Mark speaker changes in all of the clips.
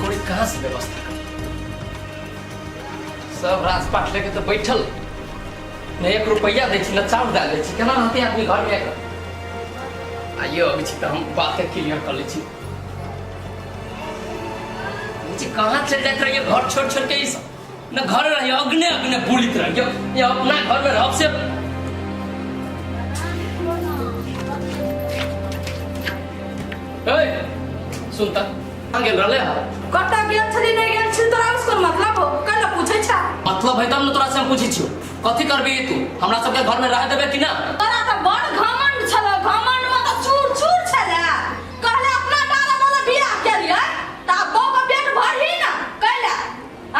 Speaker 1: कोड़ी कहाँ से व्यवस्था कर सब राजपाट लेके तो बैठल न 1 रुपया दे न चाउर डाल दे केना रहते आदमी घर में आकर आइयो अभी तो हम बात क्लियर कर ले कहाँ चल जाते रहिए घर छोड़ के इस न घर रहिए अग्ने अग्ने बुलित रहिए ये अपना घर में रह से सुनता गेल रहले
Speaker 2: कटा गेल छली नहीं गेल छी तोरा उसको मतलब हो कल पूछे छा
Speaker 1: मतलब है तब न तोरा से हम पूछी छियो कथि करबी तू हमरा सब के घर में रह देबे कि ना
Speaker 2: तोरा त बड़ घमंड छला घमंड में त चूर चूर छला कहले अपना डाला वाला बियाह के लिए ता बौ का पेट भरही ना कहला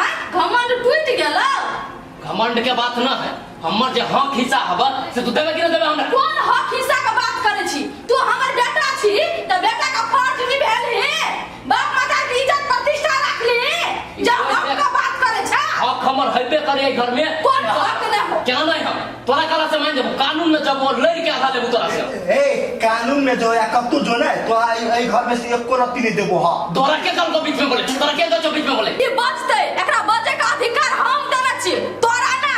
Speaker 2: आ घमंड टूट गेल
Speaker 1: घमंड के बात ना है हमर जे हक हिस्सा हबा से तू देबे कि ना देबे हमरा
Speaker 2: कौन हक हिस्सा का बात करे छी तू हमर बेटा छी त बेटा का फर्ज नहीं भेल है बाप माता की इज्जत प्रतिष्ठा रख ली जब हक का बात करे छा
Speaker 1: हक हमर हइबे करे घर में
Speaker 2: कौन हक न हो
Speaker 1: क्या नहीं हम तोरा कला से मान जब कानून में जब वो लड़ के आधा लेबू तोरा से
Speaker 3: ए कानून में जो या कब तू जो ना तो आई घर में से एको रत्ती नहीं देबो हां
Speaker 1: तोरा के कल को बीच में बोले तोरा के दो बीच में बोले
Speaker 2: ये बचते एकरा बचे का अधिकार हम देना छी तोरा ना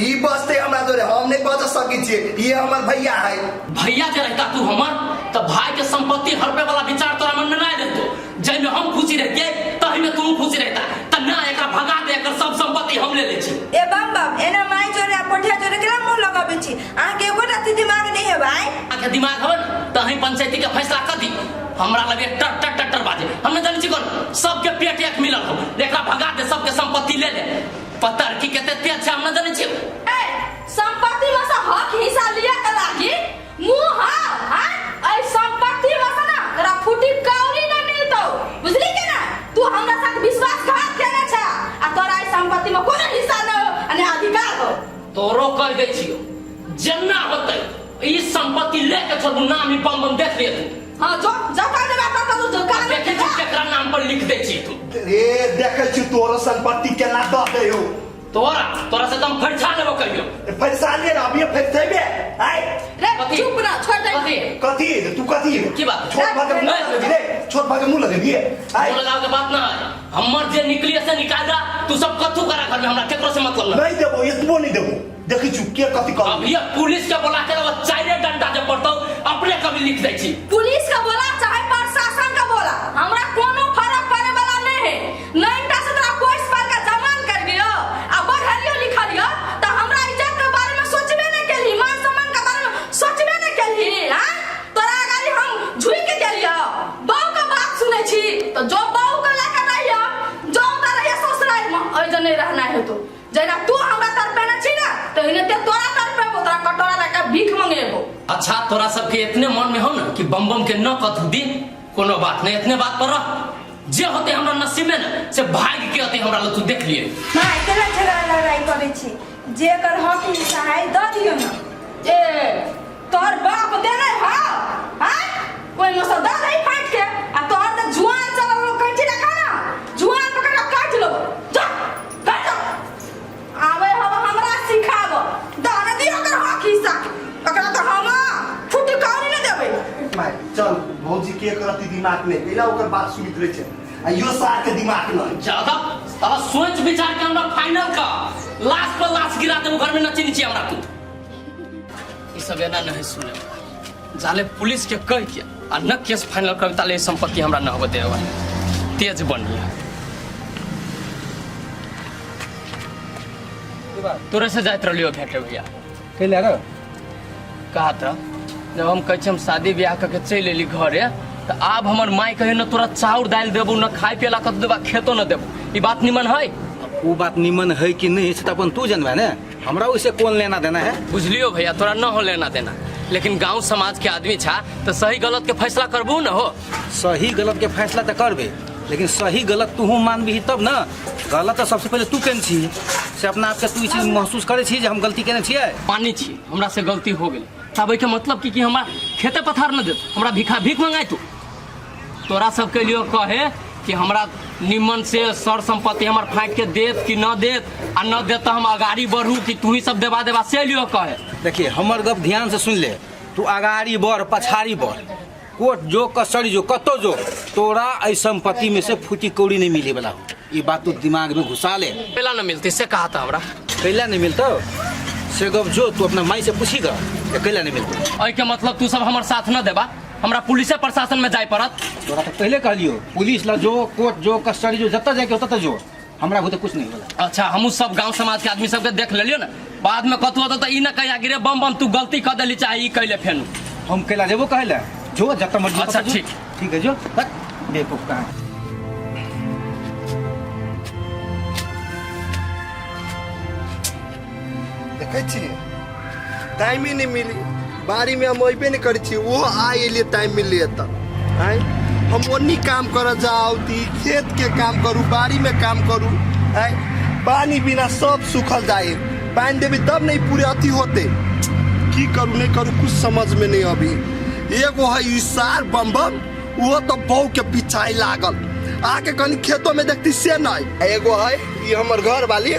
Speaker 3: ई बचते हमरा जोरे हम नहीं बच सकी छी ये हमर भैया है
Speaker 1: भैया जे रहता तू हमर तो भाई के संपत्ति हड़पे वाला विचार तोरा मन में ना देतो जै में हम खुशी रहते तही में तू खुशी रहता त ना एकरा भगा दे एकर सब संपत्ति हम ले छी
Speaker 2: ए बम एना माई जोरे पोठिया जोरे केला मुंह लगाबे छी आ के एको रत्ती दिमाग नहीं है भाई
Speaker 1: आके दिमाग हवन तही पंचायती के फैसला कर दी हमरा लगे टर बाजे हमने जानी छी कोन सबके पेट एक मिलल हो एकरा भगा दे सबके संपत्ति ले ले पता की कहते तेज हम न जानी छी
Speaker 2: ए संपत्ति में से हक हिस्सा लिया के लागी मुंह हां ए संपत्ति में से ना तेरा फुटी कौड़ी न मिलतो बुझली के ना तू हमरा साथ विश्वासघात केने छ आ तोरा ई संपत्ति में कोनो हिस्सा न हो अने अधिकार हो
Speaker 1: तोरो कह दे छियो जन्ना होतै ई संपत्ति लेके छोड़ू नाम ही बम देख ले
Speaker 2: हां जो कर देबा त तू जो कर
Speaker 1: देखे केकरा नाम पर लिख दे छी तू
Speaker 3: रे देखे छी तोरो संपत्ति केना द दे हो
Speaker 1: तोरा से तुम फरछा लेबो कहियो
Speaker 3: फरसा ले अब ये फरसेबे आय
Speaker 2: रे चुप ना छोड़ दे
Speaker 3: कथि तू कथि
Speaker 1: की बात
Speaker 3: छोट भागे मुंह लगे रे छोट भागे मुंह लगे दिए आय
Speaker 1: बोल लगाव के बात ना हमर जे निकली से निकाल दा तू सब कथु करा घर में हमरा केकरो से मतलब
Speaker 3: नहीं देबो इतबो नहीं देबो देखि छु के कथि कर
Speaker 1: अब ये पुलिस के बोला के चाइरे डंडा जे पड़तो अपने कभी लिख दे छी
Speaker 2: पुलिस का बोला चाहे प्रशासन का बोला हमरा कोनो फर्क पड़े वाला नहीं है नहीं ता से तोरा कोर्स पर का जमान कर दियो आ बढ़ियो लिखा दियो त हमरा इज्जत के बारे में सोचबे नहीं केली मान सम्मान के बारे में सोचबे नहीं केली हां तोरा गाली हम झुई के गेलियो बाऊ का बात सुने छी तो जो बाऊ का लेके रहियो जो उधर रहियो ससुराल में ओइ जने रहना है तो जेना तू हमरा तरफ ना छी ना तो इने ते तोरा तरफ पे तोरा कटोरा लेके भीख मांगेबो
Speaker 1: अच्छा तोरा सबके इतने मन में हो ना कि बम बम के न कथु दी कोनो बात नहीं इतने बात पर रह जे होते हमरा नसीब में ना से भाग्य के होते हमरा तू देख लिए
Speaker 2: ना केना झगड़ा लड़ाई करे छी जे कर हक हिस्सा है द दियो ना ए तोर बाप देले हा हां कोई मसा द नहीं फाट के आ तोर त जुआन चलो कहती ना खाना जुआन पकड़ के काट लो जा काट आवे हम हमरा सिखाबो द न दियो कर हक हिस्सा ओकरा त हम फुट कौनी न देबे
Speaker 3: माय चल भौजी के करती दिमाग में पहला ओकर बात सुनित रहे छे आ यो सार के दिमाग में
Speaker 1: ज्यादा साला सोच विचार के हमरा फाइनल का लास्ट पर लास्ट गिरा दे घर में न चिनी छी हमरा तू ई सब एना नहीं सुने जाले पुलिस के कह के आ न केस फाइनल कर ताले संपत्ति हमरा न होबे देवा तेज बनिया तोरे से जात रहलियो भेटे भैया
Speaker 4: कैले रे
Speaker 1: कहा था जब हम कहे हम शादी ब्याह करके चल एली घरे तो अब हमर माई कहे न तोरा चाउर दाल देबो न खाए पियला कत देबा खेतो न देबो ई बात निमन है
Speaker 4: वो बात निमन है कि नहीं से अपन तू जानबे ने हमरा उसे कौन लेना देना है
Speaker 1: बुझलियो भैया तोरा न हो लेना देना लेकिन गांव समाज के आदमी छा तो सही गलत के फैसला करबू न हो
Speaker 4: सही गलत के फैसला तो करबे लेकिन सही गलत तू मानबी तब ना गलत तो सबसे पहले तू केने छी से अपना आप के तू ई चीज महसूस करे छी जे हम गलती केने छियै
Speaker 1: पानी छी हमरा से गलती हो गेल तब के मतलब कि हमरा खेते पथार न देत हमरा भीख मंगाई तू तोरा सब के लिए कहे कि हमरा निमन से सर संपत्ति हमर फाट के देत कि न देत आ न देत तो हम अगाड़ी बढ़ू कि तू ही सब देवा से लियो कहे
Speaker 4: देखिए हमर गप ध्यान से सुन ले तू अगाड़ी बढ़ पछाड़ी बढ़ कोर्ट जो कस्टडी जो कतो जो तोरा ऐ संपत्ति में से फूटी कौड़ी नहीं मिले वाला ये बात तो दिमाग में घुसा ले।
Speaker 1: पहला न मिलती से कहा था हमरा
Speaker 4: कैला नहीं मिलता से गप जो तू अपना माई से पूछीगा कैला नहीं मिलता।
Speaker 1: ऐ के मतलब तू सब हमार साथ न देबा हमरा पुलिस प्रशासन में जाय पड़त।
Speaker 4: तोरा तो पहले कहलियो पुलिस ला जो कोर्ट जो कस्टडी जो जत्ता जाके होता जो हमरा होते कुछ नहीं होला।
Speaker 1: अच्छा हमू सब गांव समाज के आदमी सबके देख लेलियो ना बाद में कतु होता तो ई न कहिया गिरे बम बम तू गलती कर देली चाहे ई कैले फेनु
Speaker 4: हम कैला जेबो कहला जो जत्ता मर्जी।
Speaker 1: अच्छा ठीक
Speaker 4: ठीक है जो तक देखो कहां
Speaker 3: देखै छी टाइम ही नहीं मिली बारी में हम अबे नहीं करै छी वो आए लिए टाइम मिल लिए तब आए हम ओन्नी काम कर जाओ ती खेत के काम करूँ बारी में काम करूँ आए पानी बिना सब सूखल जाए पानी देवी तब नहीं पूरे अति होते की करूँ नहीं करूँ कुछ समझ में नहीं अभी एगो है इसार बम बम वो तो बहू के पीछा लागल आके कहीं खेतों में देखती से नहीं एगो है ये हमर घर वाली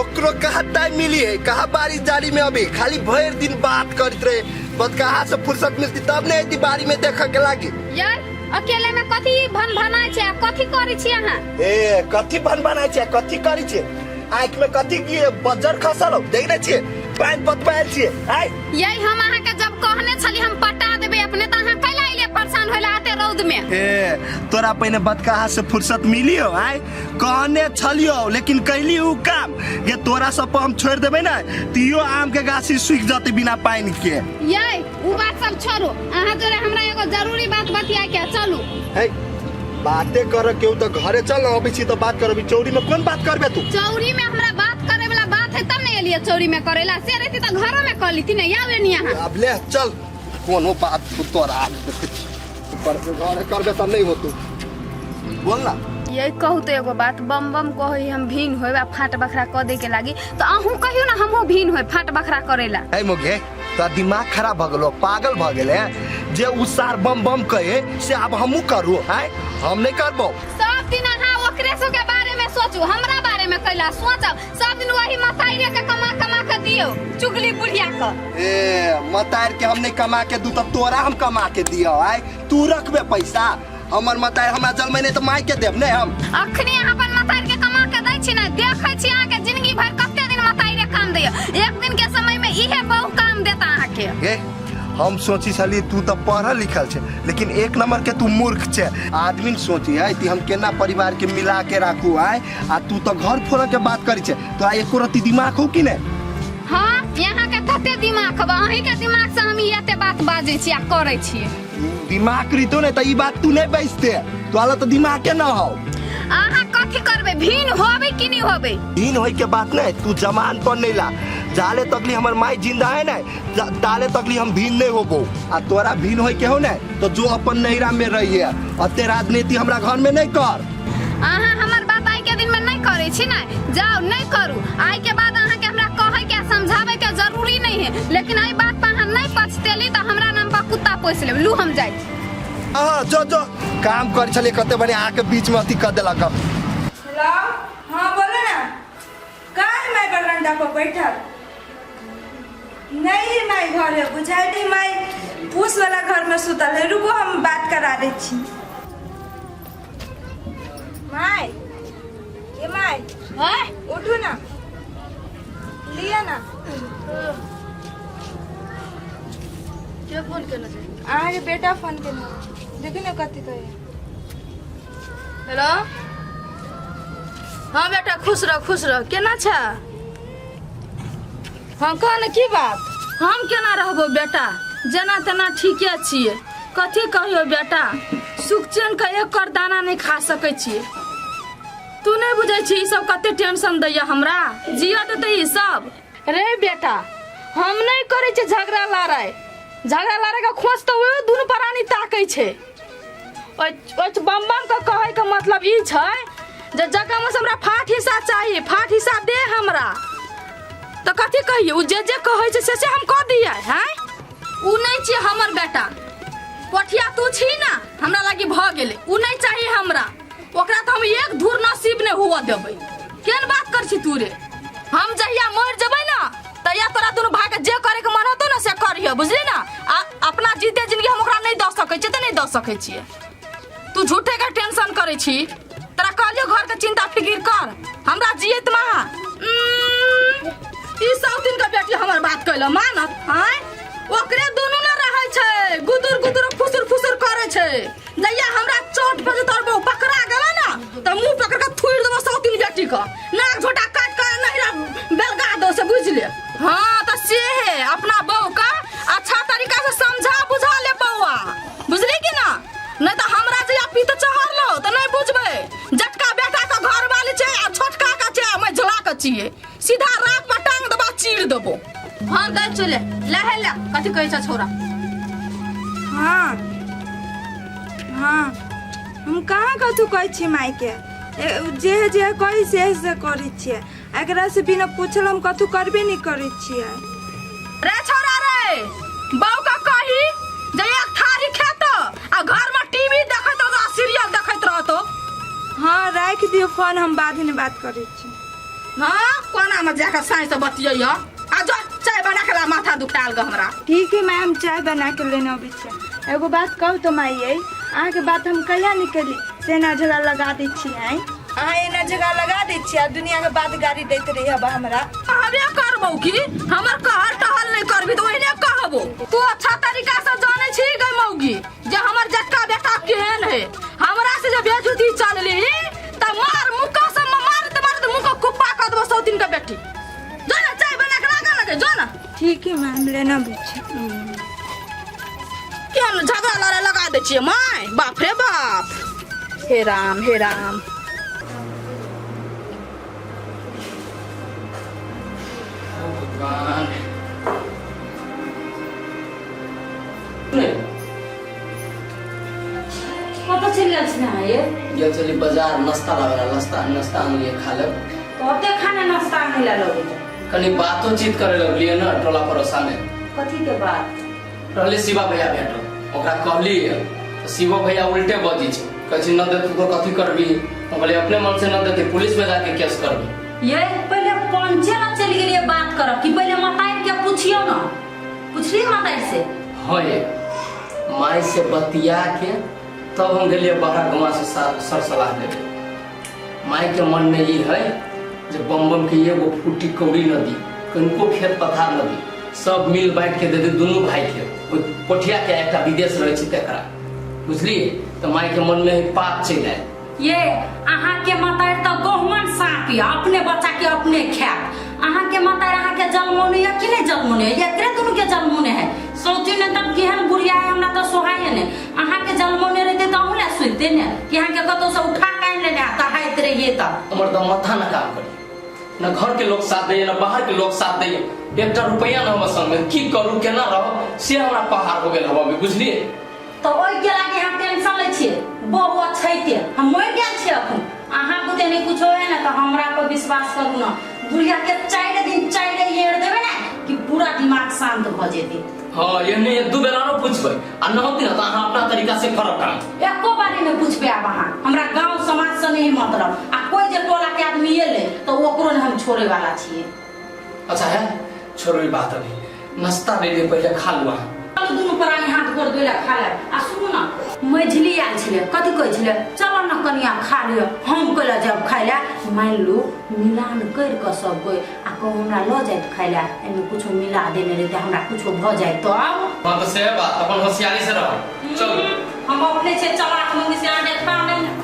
Speaker 3: ओकरो कहा टाइम मिली है कहा बारिश जारी में अभी खाली भर दिन बात करते रहे बस कहाँ से फुर्सत मिलती तब नहीं थी बारी में देख के लागी
Speaker 5: यार अकेले में कथी भन भनाय छै कथी करै छी अहाँ
Speaker 3: ए कथी भन बनाय छै कथी करै छै आँख में कथी की बजर खसल देख रहे छियै पानी पतवायल छियै आइ
Speaker 5: यही हम अहाँ के जब कहने छली हम पटा देबे अपने त अहाँ कैला इले परेशान होला आते रौद में
Speaker 3: ए तोरा पहिने बदकहा से फुर्सत मिली हो आइ कहने छलियो लेकिन कैली उ काम ये तोरा सब पर हम छोड़ देबे ना तियो आम के गाछी सूख जाते बिना पानी के
Speaker 5: यही उ बात सब छोड़ो अहाँ जोरे हमरा एगो जरूरी बात बतिया के चलू
Speaker 3: है बातें कर केहू तो घरे चल ना अभी छी तो बात करबी चौरी में कौन बात करबे तू
Speaker 5: चौरी में हमरा बात करे वाला बात है तब नहीं एलिए चौरी में करेला से रहती त घरों में कर लीती नहीं आवे नहीं यहाँ
Speaker 3: अब ले चल कोनो बात तोरा पर घर करबे तब नहीं हो तू बोल ना
Speaker 5: यही कहू तो एगो बात बम बम कही हम भीन होए फाट बखरा क दे के लागी तो अहू कहियो ना हमहू भीन होए फाट बखरा करेला
Speaker 3: है मोगे तो दिमाग खराब भ गेलो पागल भ गेले जे उसार बम बम कहे से अब हमहू करू हैं हम नहीं करबो
Speaker 5: सब दिन अहाँ ओकरे सो के बारे में सोचू हमरा बारे में कैला सोचब सब दिन वही मताइरे के कमा कमा के दियो चुगली बुढ़िया क
Speaker 3: ए मताइर के हम नहीं कमा के दू तब तोरा हम कमा के दियो आय तू रखबे पैसा हमर मताइर हमरा जल महीने तो माई के देब ने हम
Speaker 5: अखनी अहाँ अपन मताइर के कमा के दै छी ना देखै छी अहाँ के जिंदगी भर कते दिन मताइरे काम दैय एक दिन के समय में इहे बहु काम देता अहाँ के
Speaker 3: ए हम सोची छली तू तो पढ़ल लिखल छे लेकिन एक नंबर के तू मूर्ख छे आदमी सोची है कि हम केना परिवार के मिला के राखू आय आ तू तो घर फोड़ के बात करी छे तो एको रति दिमाग हो कि ने
Speaker 5: हां यहाँ के कते दिमाग बा अहीं के दिमाग से हम एते बात बाजै छी आ करै छी
Speaker 3: दिमाग रहितो ने त ई बात तू नहीं बेचते तो आला तो दिमाग के ना हो
Speaker 5: अहाँ कथी करबे भीन होबे कि नहीं होबे
Speaker 3: दिन होई के बात नहीं तू जमान पर नहीं ला जाले तकली हमर माई जिंदा है ना ताले तकली हम भीन नहीं होबो आ तोरा भीन होई के हो ना तो जो अपन नैरा में रही है अते राजनीति हमरा घर में नहीं कर
Speaker 5: अहाँ हमर बात आई के दिन में नहीं करे छी ना जाओ नहीं करू आई के बाद अहाँ के हमरा कहे के समझावे के जरूरी नहीं है लेकिन आई बात पर अहाँ नहीं पछतेली तो हमरा नाम पर कुत्ता पोस लेब लू हम जाई
Speaker 3: हां जो काम कर चले कते बने आके बीच में अति कर देला कब
Speaker 2: हेलो हाँ बोलो ना काहे मैं बरंडा पर बैठल नहीं माई घर है बुझाई नहीं माई उस वाला घर में सुतल है रुको हम बात करा दे छी माई ये माई
Speaker 5: हां
Speaker 2: उठो ना लिया ना
Speaker 5: के फोन केना छै
Speaker 2: अरे बेटा फोन केना देखी ना कथी कहे
Speaker 5: हेलो हाँ बेटा खुश रह केना छ
Speaker 2: हाँ कहने की बात
Speaker 6: हम केना रहबो बेटा जेना तेना ठीके छियै कथी कहियो बेटा सुख चैन के एक कर दाना नहीं खा सकै छियै तू नहीं बुझै छी ई सब कते टेंशन दैया हमरा जिया देते ई सब रे बेटा हम नहीं करे छी झगड़ा लड़ाई का खोज तो वो दुनू प्राणी ताकै छै ओ बम बम के कहे के मतलब ई छै जे जगह में हमरा फाट हिस्सा चाहिए फाट हिस्सा दे हमरा तो कथी कहिए उ जे कहे छै से हम कह दिए हैं उ नहीं छै हमर बेटा पठिया तू छी ना हमरा लागी भ गेले उ नहीं चाहिए हमरा ओकरा तो हम एक धूर नसीब नहीं हुआ देबै केन बात कर छी तू रे हम जहिया मर जबै ना तहिया तोरा दुनू भाई के जे करे के मन होतो ना से करियो बुझली ना अपना जीते जिंदगी हम ओकरा नहीं द सकै छियै तऽ नहीं दऽ सकै छियै। तू झूठे के टेंशन करे छी। तोरा कहलियो घर के चिंता फिकिर कर, हमरा जियत महा। ई सब दिन के बेटी हमर बात कहलो मानत हैं? ओकरे दुनू न रहै छै, गुदुर गुदुर फुसुर फुसुर करे छै। जइया हमरा चोट पे जे तोर बहू पकड़ा गेला ना त मुंह पकड़ के थुड़ देबो सब दिन बेटी का, नाक झोटा काट के नहिरा बेलगा दो से बुझ ले। हां त से है अपना बहू का अच्छा तरीका से समझा बुझा ले बउआ, बुझली कि ना? नहीं तो हमरा जइया पीत चढ़ लो तो नहीं बुझबे। जटका बेटा का घर वाली छै आ छोटका का छै मैं झला के छिए, सीधा रात पर टांग दबा चीर देबो। हां दे चले लहे ले कथि कहै छ छोरा?
Speaker 7: हाँ हाँ हम कहाँ कथु कहै छी माई के, जे जे कही से करै छियै। एकरा से बिना पूछल हम कथु करबे नहीं करै छियै।
Speaker 6: रे छोरा रे, बहू का कही जे एक थारी खेत आ घर में टीवी देखत रहो, सीरियल देखत रहतो।
Speaker 7: हाँ राख दियो फोन, हम बाद में बात करै छी।
Speaker 6: हां कोना में जाके साई से बतियैया। आ जो चाय बना के ला, माथा दुखाल ग हमरा।
Speaker 7: ठीक है मैम, चाय बना के लेने अबै छै। एगो बात कहू तो माई, अहाँ के बात हम कहिया निकली से ना झगड़ा लगा दै छियै। अहाँ एना जगह लगा दै छियै, दुनिया के बात गाड़ी दैत रही अब हमरा।
Speaker 6: हमे करबो की हमर कहल टहल नहीं करबी तो ओहिने कहबो। तू अच्छा तरीका से जाने छी गई मौगी जे हमर जटका बेटा केहन है। हमरा से जे बेजुती चलली त मार मुक्का से मारत मुक्का कुप्पा कर देबो सौ दिन के बेटी। जो ना चाय बना के लगा लगे जो ना।
Speaker 7: ठीक है मैम, लेना भी छै।
Speaker 6: केन झगड़ा लड़ाई लगा दे छिए माय, बाप रे बाप। हे राम हे राम।
Speaker 8: कत चलि गेल छी ये?
Speaker 1: गेल चली बाजार नाश्ता लावेला, नाश्ता आनलिए खा लेब।
Speaker 8: कते खाना नाश्ता आने ला लोगे?
Speaker 1: कनी बातचीत करे लगलिए ना टोला पड़ोसा में।
Speaker 8: कथी के बात?
Speaker 1: रहले शिवा भैया भेटल, ओकरा कहली तो शिवा भैया उल्टे बजी छै, कहै छै न दे तू तो कथी करबी? हम कहलिए अपने मन से न देते पुलिस में जाके केस करबी।
Speaker 8: ये पहले पंचे ना चली गेलिए बात करब कि पहले मताई के पूछियो ना, पूछली मताई से?
Speaker 1: हाँ ये माई से बतिया के तब हम गेलिए बाहर गवा से सर सलाह देवे। माई के मन में ये है जे बम के एगो फूटी कौड़ी न दी, कनको खेत पथार न दी, सब मिल बांट के दे दे दोनों भाई के। पोठिया के एक विदेश रहे छी तेकरा, बुझली? तो माई के मन में पाप चल आए।
Speaker 8: ये अहाँ के मताई तो गहुमन सापी अपने बच्चा के अपने खात। अहाँ के मताई अहाँ के जलमोने या कि नहीं जलमोने? ये एकरे दुनु के जलमोने है। सोची ने तब केहन बुढ़िया है, हमरा तो सोहाय ने। अहाँ के जलमोने रहते तो हम ना सुनते ने कि अहाँ के कतो से उठा कान लेने आता हाइत रहिए त।
Speaker 1: हमर तो माथा ना काम करे, न घर के लोग साथ दे न बाहर के लोग साथ दे। एक रुपया न हम संग में की करू केना रहो से हमरा पहाड़ हो गेल हवा में, बुझली?
Speaker 8: तो ओइ के लागे हम टेंशन ले छिए। बहु छैते हम मोइ गेल छी अखन। अहाँ बुते नहीं कुछ होए ना तो हमरा पर विश्वास करू ना। बुढ़िया के 4 दिन 4 येड़ देबे ना कि पूरा दिमाग शांत भ जेते।
Speaker 1: हां ये नहीं एक दो बेर आरो पूछबै आ न होती ना तो अहाँ अपना तरीका से करब काम।
Speaker 8: एको बारे में पूछबे अब अहाँ। हमरा गांव समाज से नहीं मतलब। आ कोई जे टोला के आदमी एले तो ओकरो ने हम छोड़े वाला छिए।
Speaker 1: अच्छा है छोड़ो ई बात, अभी नाश्ता ले ले पहले खा लुआ।
Speaker 8: चलो दुनु परानी हाथ गोड़ धोइला खा ले। आ सुनु ना मझली आल छले, कथि कहै छले? चलो ना कनिया खा लियो। हम कहला जब खाइला मान लो मिलान कर के सब कोई आ को हमरा ल जाइत खाइला, एमे कुछ मिला देने रहते हमरा कुछ भ जाए तो अब
Speaker 1: बात से बात अपन होशियारी से रहो। चलो
Speaker 8: हम अपने से चलाक मंगी से आने खा नहीं।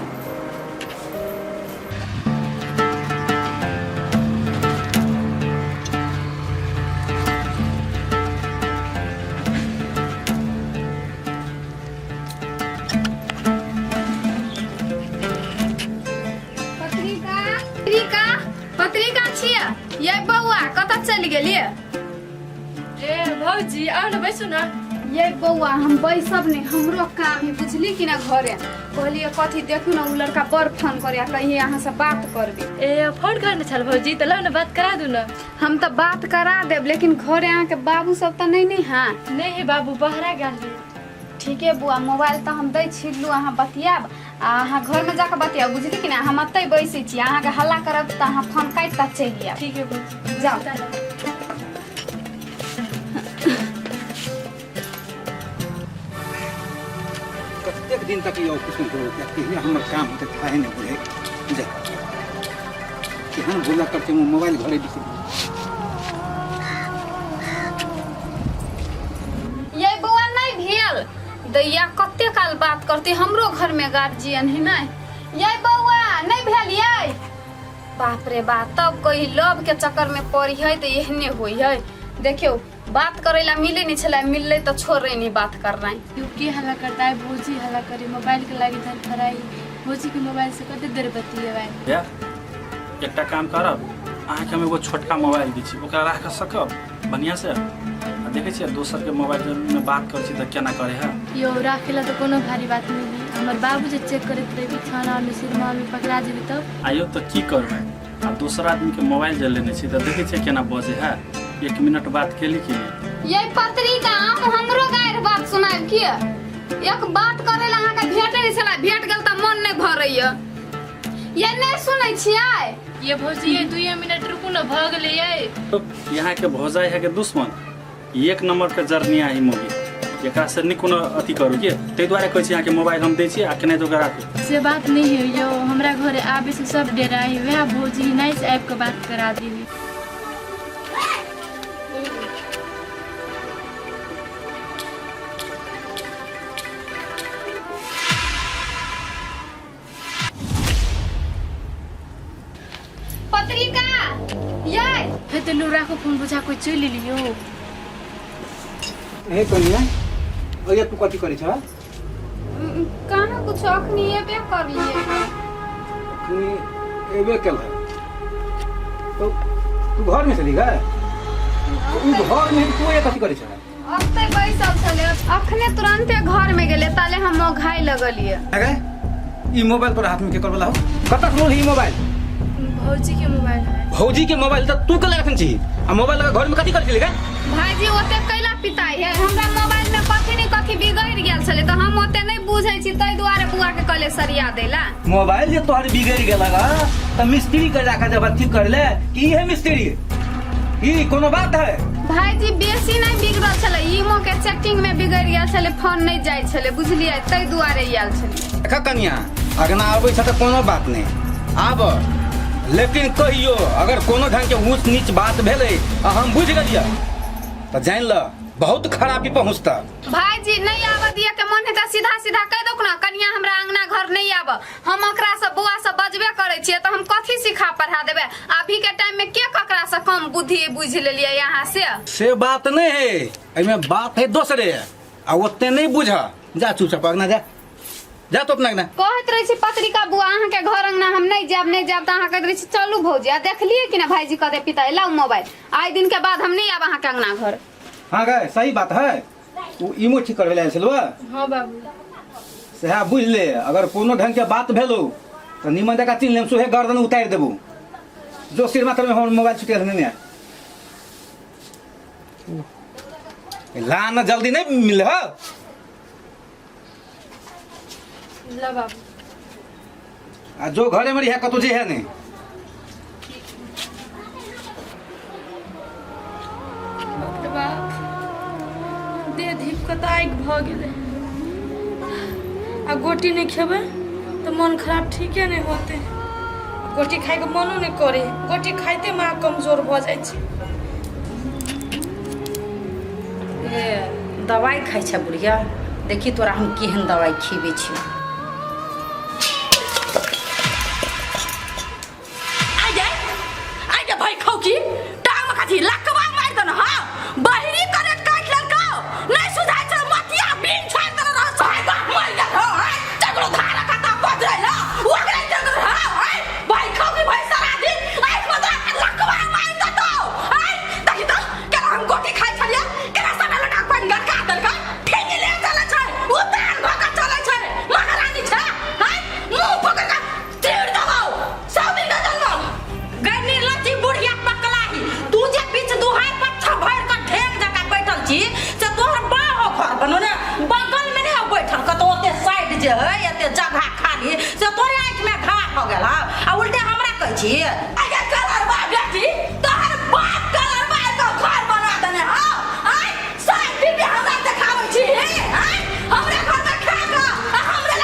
Speaker 5: पत्रिका छियै ये बौआ कत चलि गेलिए?
Speaker 6: ए भौजी आ न बैसु ना।
Speaker 5: ये बौआ हम बैसब नहीं, हमरो काम है बुझली कि ना। घरे कहलिए कथी देखू ना उ लड़का बड़ फोन करे कहिए अहाँ से बात करबी।
Speaker 6: ए फोन करने छल भौजी त लो ना बात करा दू ना।
Speaker 5: हम तो बात करा देब लेकिन घरे अहाँ के बाबू सब तो नहीं है।
Speaker 6: नहीं है बाबू बहरा गेल।
Speaker 5: ठीक है बुआ, मोबाइल तो हम दै छिलू, अहाँ बतियाब आ अहाँ घर में जाके बतियाब बुझली कि ना। हम अतै बैसे छी, अहाँ के हल्ला करब त अहाँ फोन काट के चलि आयब।
Speaker 6: ठीक है भौजी
Speaker 5: जाओ।
Speaker 4: दिन तक ये ऑफिस में जोड़ के हमर काम होते थाहे नहीं बुझे जा केहन बोला करते मोबाइल घरे बिसर
Speaker 5: ये बउआ नहीं भेल दैया कते काल बात करती हमरो घर में गार्जियन है नहीं ये बउआ नहीं भेल ये बाप रे बाप तब कोई लव के चक्कर में पड़ी है तो एहने होई है देखियो बात करे ला मिले नहीं छला मिलले तो छोड़े नहीं बात कर रहे हैं
Speaker 6: क्योंकि हल्ला करता है भौजी हल्ला करे मोबाइल के लागी धर फराई भौजी के मोबाइल से कते देर बतिएबै
Speaker 9: या एकटा काम करब अहाँ के हम एगो छोटका मोबाइल दी छी ओकरा राख सकब बढ़िया से आ देखे छियै दोसर के मोबाइल में बात कर छी त केना करे है
Speaker 6: यो राखेला तो कोनो भारी बात नहीं है हमर बाबू जे चेक करत रहे थाना में सिरमा में पकड़ा जेबी तब
Speaker 9: आयो तो की करबै आ दोसर आदमी के मोबाइल जे लेने छी त देखे छियै केना बजे है 1 मिनट बात केली कि
Speaker 5: ये पत्रिका हमरो गायर बात सुनाब की एक बात करे ला अहाँ के भेटे नहीं छला भेट गेल त मन नहीं भरैया ये नहीं सुनै छियै
Speaker 6: ये भौजी ये 2 मिनट रुकू न भ गेलै ये
Speaker 9: तो यहाँ के भौजाई है के दुश्मन 1 नंबर के जर्निया ही मोगी एकरा से नहीं कोनो अथी करू के तै दुआरे कहै छी यहाँ के मोबाइल हम दै छी आ केने तो राखू
Speaker 6: से बात नहीं है यो हमरा घरे आबे से सब डेराई वह भौजी नाइस ऐप के बात करा देबी
Speaker 5: पत्रिका ये
Speaker 6: हे तो लू राखो फोन बुझा कोई चोरी लियो
Speaker 4: ए कनिया ओया तू कथी करे छ
Speaker 5: कहाँ कुछ अखनी ये पे कर लिए
Speaker 4: तू एबे कल तो तू घर में चली गए तू घर में तू ये कथी करे छ
Speaker 5: अते बैसल छले अखने तुरंते घर में गेले ताले हम घाय लगलिए
Speaker 4: अगे ई मोबाइल तोरा हाथ में के करबला हो कतक रोल ई मोबाइल
Speaker 6: भौजी के मोबाइल है
Speaker 4: भौजी के मोबाइल त तू कल रखन छी आ मोबाइल लगा घर में कथी कर छली गे
Speaker 5: भाईजी ओते कैला पिताई है हमरा मोबाइल में कथी नहीं कथी बिगड़ गेल छले तो हम ओते नहीं बुझै छी तै दुआरे बुआ के कहले सरिया देला
Speaker 4: मोबाइल जे तोहर बिगड़ गेला त मिस्त्री के जाके जब ठीक कर ले की है मिस्त्री ई कोनो बात है
Speaker 5: भाईजी बेसी नहीं बिगड़ल छले ईमो के सेटिंग में बिगड़ गेल छले फोन नहीं जाय छले बुझलिए तै दुआरे आयल छले
Speaker 4: देखा कनिया अगना आबै छ त कोनो बात नहीं आब लेकिन कहियो अगर कोनो ढंग के ऊंच नीच बात भेले आ हम बुझ गेलिए त जान ल बहुत खराबी पहुंचता
Speaker 5: भाईजी नहीं आब दिए के मन है त सीधा सीधा कह दो ना कनिया हमरा अंगना घर नहीं आब हम अकरा से बुआ से बजबे करे छिए त हम कथी सिखा पढ़ा देबे अभी के टाइम में के ककरा से कम बुद्धि बुझ लेलिए यहाँ से
Speaker 4: बात नहीं है एमे बात है दूसरे आ ओते नहीं बुझा जा चुपचाप अगना जा तो अपना
Speaker 5: कहत रही छी पत्रिका बुआ अहाँ के घर अंगना हम नहीं जाब त अहाँ कहत रही छी चलू भौजी आ देखलिए कि ना भाईजी कहते पिता लाओ मोबाइल आई दिन के बाद हम नहीं आब अहाँ के अंगना घर
Speaker 4: हां गए सही बात है वो इमो ठीक करवे ले छलवा
Speaker 6: हां बाबू
Speaker 4: सेहा बुझ ले अगर कोनो ढंग के बात भेलो त निमन जका चिन लेम सोहे गर्दन उतार देबू जो सिर मात्र में हम मोबाइल छुटे नहीं लाना जल्दी नहीं मिले हो
Speaker 6: ला बाबू
Speaker 4: आ जो घरे में रिहा कतो जे है नहीं
Speaker 6: दे धीप कताइक भ गेले आ गोटी नहीं खेबे तो मन खराब ठीके नहीं होते गोटी खाए के मनो नहीं करे गोटी खाइते माँ कमजोर भ जाय छै
Speaker 8: ए दवाई खाइ छ बुढ़िया देखी तोरा हम केहन दवाई खीबे छी
Speaker 2: आइजा भाई खौकी टांग में काठी लकवा मार दन हां बहिरी करे काट ललका नहीं सुझाय छ मतिया बिन छाड़ दन रह साहब मर गया हो चगलो धारा कता पजरेला ओकरे जगर हां भाई खौकी भाई सारा दिन आई मदरा लकवा मार द तो आई देखि त के हम गोटी खाइ छलिया केना सना लटा पानी गड़ का दलका ठेंगी ले चले छै उतार भका चले छै महारानी छ हां मुंह पकड़ का तीर दबाओ सब दिन का जन्म गन्नी लची बुढ़िया पकलाही तू जे बीच दुहाई पच्छा भर का ढेर जगह बैठल छी से तोहर बाहो घर बनो ने बगल में नहीं बैठल कतो ओते साइड जे है एते जगह खाली से तोरे आंख में घा हो गेल आ उल्टे हमरा कह छी अगे कलर बा बेटी तोहर बाप कलर बा तो घर बना देने हां आई साइड भी हमरा देखाबै छी हां हमरे घर में खा का हमरे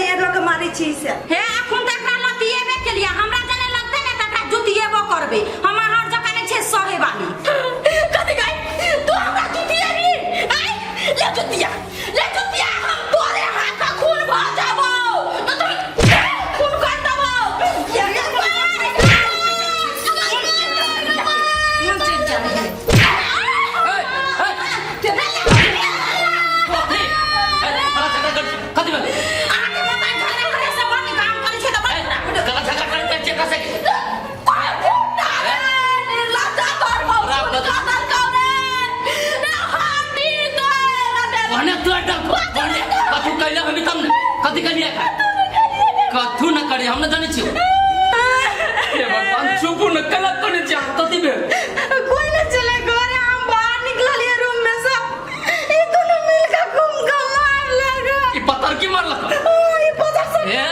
Speaker 7: ये लोग मारी छी से
Speaker 8: हे अखुन तक ना लतिएबे के लिए हमरा जने लगते ने तकरा जुतिएबो करबे हम हर जगह ने छे सहे वाली
Speaker 2: कथी गई तू हमरा जुतिया भी आई ले जुतिया हम तोरे हाथ का खून भर जाबो न तो खून कर देबो
Speaker 8: हम चल जा रहे हैं
Speaker 1: कथी भेल
Speaker 8: आके मताई झगड़ा करे से बड़ काम करे छे त बड़
Speaker 1: गलत झगड़ा करे त चेक से वहने तू अटक वहने कथू कहले हमी तम ने कथी कहलिए कथू न करे हम न जाने छी हे भगवान चुप न कला करे जा तती बे
Speaker 7: कोई न चले घरे हम बाहर निकलिए रूम में से ये दोनों मिलकर घूम मार लगा
Speaker 1: ई पत्थर की मार लगा
Speaker 7: ये पता से
Speaker 1: ए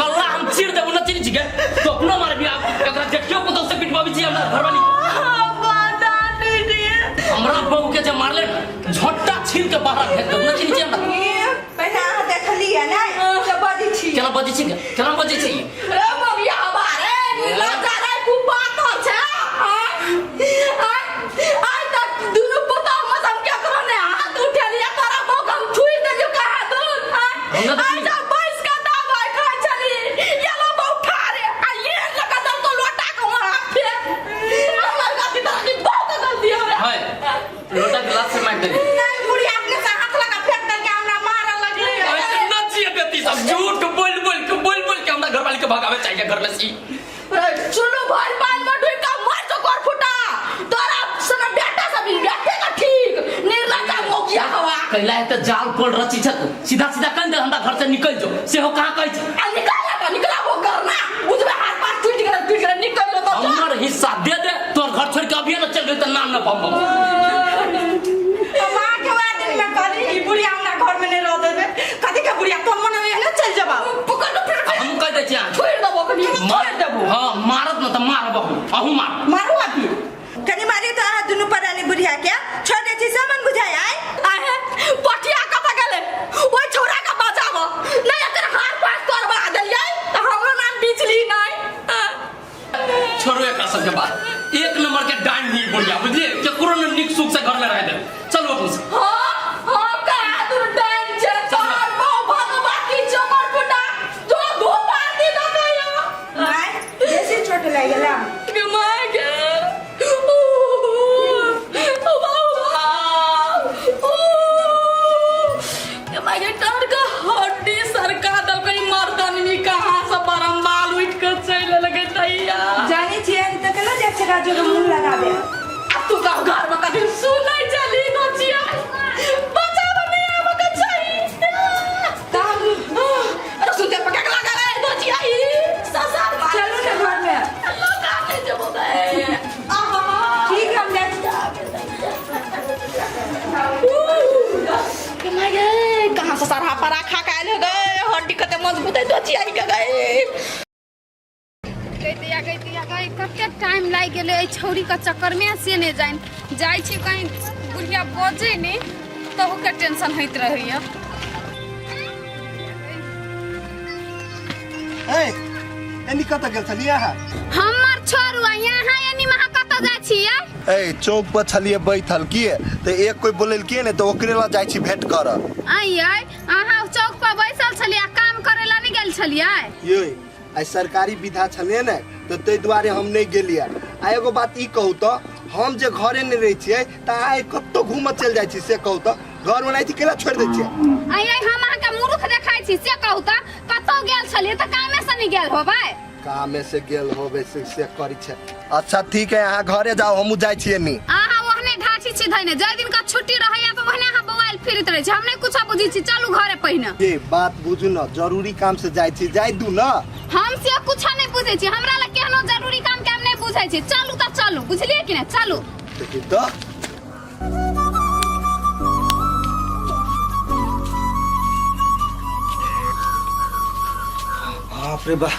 Speaker 1: कल्ला हम चीर देबो न चिनी छिके तो अपनो मार भी आप एकरा देखियो को तो से पिटवाबी छी हमरा घर वाली हमरा बहू के जे मारले झट्टा छीन के बाहर फेंक दो न चिनी छी हमरा
Speaker 7: पहले आ देख लिया ना जब बजी छी
Speaker 1: केना बजे छी केना बजे छी
Speaker 2: ए बबिया हमारे लगा रे कुपा तो छे आई तक दुनु पता मत हम क्या करो ने हाथ उठा लिया तारा भोग हम छुई दे जो कहा दूर आई जब बाइस का दाव आई खा चली ये लो उठा रे आ ये लगा दम तो लोटा को हाथ पे हमर का तरह की बहुत गलती हो रे
Speaker 1: हाय लोटा गिलास से मार दे
Speaker 2: नहीं बुढ़ी अपने से हाथ लगा फेंक दे के हमरा मार लगली
Speaker 1: ऐसे न जिए बेटी सब झूठ बोल के हमरा घर वाली के भगावे चाहिए घर में सी
Speaker 2: सुनो भाई पान में ढुई का मार तो कर फुटा तोरा सन बेटा सब बेटे का ठीक निर्लज्जा हो गया हवा
Speaker 1: कैला है तो जाल पड़ रची छ सीधा कह दे हमरा घर से निकल जो से हो कहां कहै छ
Speaker 2: आ निकला वो करना बुझबे हाथ पार टूट गया निकल लो तो
Speaker 1: हमर हिस्सा दे दे तोर घर छोड़ के अभी न चल गई त नाम न पाबो
Speaker 7: मां के वादन में कहली ई बुढ़िया हमरा घर में नहीं रह देबे कथि के बुढ़िया तुम मन में ना चल जबा
Speaker 2: पकड़ लो फिर
Speaker 1: हम कह दे छी
Speaker 2: छोड़ दबो कनी
Speaker 1: मार देबो हां मारत न त मारबो अहू मार
Speaker 7: मारू अभी कनी मारी तो आ दुनु परानी बुढ़िया के छोड़ दे छी सामान बुझाय
Speaker 2: आहे पटिया कथा गेले ओइ छोरा का बचाबो नहीं एकर हार पास करबा देलिए त हमरो नाम बिजली नहीं
Speaker 1: छोड़ो एकरा सब के बात एक नंबर के डाइन नहीं बोलिया बुझलिए केकरो न निक सुख से घर में रह दे चलो अपन से
Speaker 2: हां का दूर डाइन छे तोहर बहु भगवती चमर फुटा जो दो मार दी न गयो
Speaker 7: नहीं जैसे चोट लग गेला
Speaker 2: गमा के मागे टार का हड्डी सरका दल कोई मर्दन नहीं कहां से परम बाल उठ के चले लगे तैया
Speaker 7: जानी छी त केना देख छका जो मुंह लगाबे
Speaker 2: अब तू का घर में कभी सुनाई चली नचिया बचाव नहीं आवे के चाहिए
Speaker 7: काम
Speaker 2: अरे सुते पका लगा रे नचिया ई ससा
Speaker 7: चलो ना घर में
Speaker 2: लगा ले जब गए आहा
Speaker 7: ठीक हम ले
Speaker 2: मागे कहां से सरहा परा खा के आले गए हड्डी कते मजबूत है नचिया ई गए
Speaker 5: गई कते टाइम लाग गेले ए छौरी के चक्कर में से ने जाई छी कहीं बुढ़िया बजे ने तो के टेंशन होइत रहइया
Speaker 3: ए एनी कत गेल छलिए हा
Speaker 5: हमर छोरुआ यहाँ यानी महा कत जाय छियै
Speaker 3: ए चौक पर छलिए बैठल किए तो एक कोई बोलल किए ने तो ओकरे ला जाय छी भेंट कर
Speaker 5: आई अहाँ चौक पर बैसल छलियै काम करे ला नहीं गेल छलियै
Speaker 3: ये आई सरकारी विधा छलिए ने तो ते दुआरे हम नहीं गेलिए आ एगो बात ई कहू तो हम जे घरे नहीं रही छिए त आइ कत्तो घूम चल जाय छी से कहू तो घर में नहीं केला छोड़ दे छिए
Speaker 5: आई हम अहाँ के मूर्ख देखाई छी से कहू त कतौ गेल छलियै त कामे से नहीं गेल होबै
Speaker 3: कामे से गेल होबे से करी छे अच्छा ठीक है यहाँ घरे जाओ हमू जाय छिए नी
Speaker 5: अहाँ ओहने ढाठी छी धइने जय दिन का छुट्टी रहैया त ओहने अहाँ मोबाइल फिरत रहै छी हम नहीं कुछ बुझी छी चलू घरे पहिने
Speaker 3: ये बात बुझू न जरूरी काम से जाय छी जाय दू न
Speaker 5: हम से कुछ नहीं बुझे छी हमरा ला केहनो जरूरी काम के हम नहीं बुझै छी चलू त चलू बुझलिए कि नहीं चलू
Speaker 3: देखी तो
Speaker 4: बाप रे बा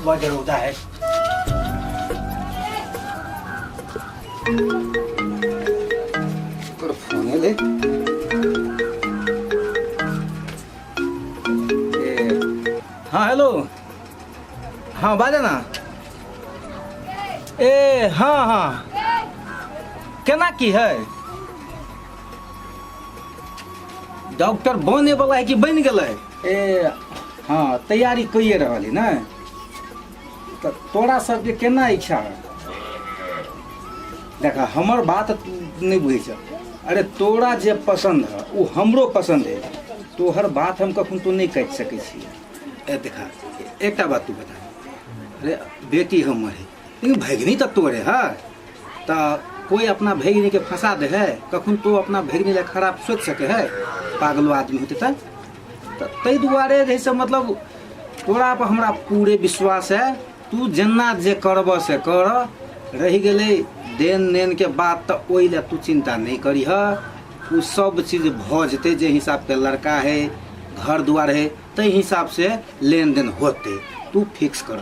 Speaker 4: बड़ होता है फोन ले हाँ हेलो, हाँ बाजे ना। ए हाँ हाँ, केना की है? डॉक्टर बने वाला है कि बन गए? ए हाँ, तैयारी कइए रहली ना। तो तोरा सबके केना इच्छा है? देखा हमर बात नहीं बुझे छ। अरे तोरा जे पसंद है वो हमरो पसंद है, तो हर बात हम कखन तो नहीं कह सके छी। ए देखा एक बात तू बता, अरे बेटी हमर है लेकिन भगनी तो तोरे है, तो कोई अपना भगनी के फंसा दे है, कखन तो अपना भगनी ले खराब सोच सके है? पागलो आदमी होते तो तै दुआरे जैसे मतलब तोरा पर हमरा पूरे विश्वास है। तू जेना जे करब से कर, रही गए देन नेन के बात तो ओइ ले तू चिंता नहीं करी है। वो सब चीज भ जते, जे हिसाब के लड़का है, घर दुआर है, ते हिसाब से लेन देन होते। तू फिक्स कर।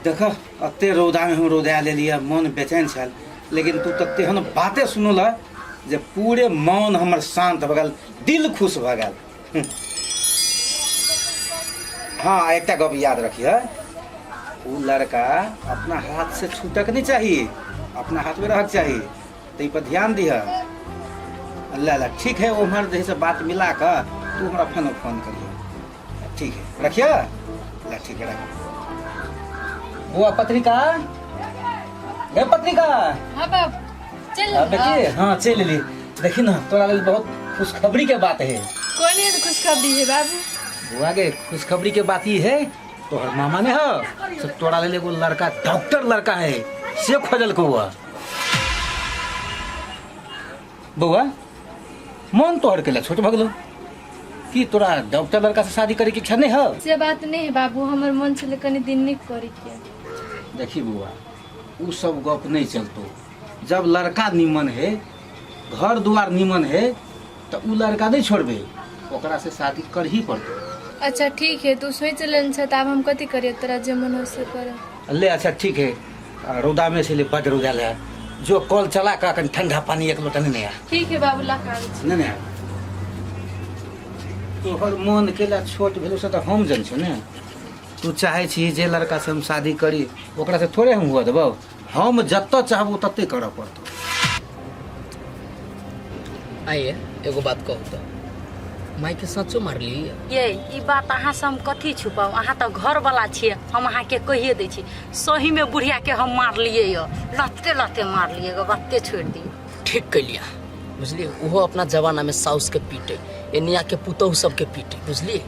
Speaker 4: देख अते रौदा में हम रौदा ले लिया, मन बेचैन छल, लेकिन तू तते हन बातें सुनल जे पूरे मन हमर शांत भ गेल, दिल खुश भ गेल। हाँ एक गप याद रखिए, वो लड़का अपना हाथ से छूटक नहीं चाहिए, अपना हाथ में रहक चाहिए, तो पर ध्यान दिह। अल्लाह ठीक है, वो हमारे जैसे बात मिला कर तू हमारा फोन करिए, ठीक है रखिए। अल्लाह ठीक है रख। वो पत्रिका है, पत्रिका
Speaker 5: हाँ बाप चल।
Speaker 4: बेटी हाँ चल ली। देखी ना तोरा लिए बहुत खुशखबरी के बात है।
Speaker 5: कौन है खुशखबरी है बाबू?
Speaker 4: बुआ के खुशखबरी के बात ये है, तोहर मामा ने है सब तोड़ा ले एगो लड़का, डॉक्टर लड़का है से खोजल को हुआ। बउआ मन तोहर के छोट भगलो कि तोरा डॉक्टर लड़का से शादी करे की इच्छा नहीं है?
Speaker 5: से बात नहीं है बाबू, हमर मन से कनी दिन नहीं करे के।
Speaker 4: देखी बुआ, वो सब गप नहीं चलतो। जब लड़का निमन है, घर दुआर निमन है, तो वो लड़का नहीं छोड़बे, ओकरा से शादी कर ही पड़तो।
Speaker 5: अच्छा ठीक है, तू सोच लेन छ, तब हम कथी करिए, तेरा जे मन हो से कर
Speaker 4: ले। अच्छा ठीक है, रौदा में से ले बड रौदा ले, जो कॉल चला का ठंडा पानी एक लोटा नहीं आया।
Speaker 5: ठीक है बाबू ला का
Speaker 4: नहीं तोहर मन के ला छोट भेलो से तो हम जन छ ने। तू चाहे छी जे लड़का से हम शादी करी, ओकरा से थोड़े हम हुआ देबो, हम जत्तो चाहबो तत्ते करऽ पड़तो।
Speaker 1: आइए एगो बात कहू तो, माई के सचो मारली?
Speaker 8: ये ई बात अहाँ से हम कथी छुपाऊ, अहाँ तो घर वाला छिए, हम अहाँ के कहिए दै छी, सही में बुढ़िया के हम मार लिए यो, लत्ते लत्ते मार लिए, बाते छोड़ दिए।
Speaker 1: ठीक कैलिया, बुझलिए? वो अपना जमाना में साउस के पीटे, एनिया के पुतहु सबके पीटे, बुझलिए?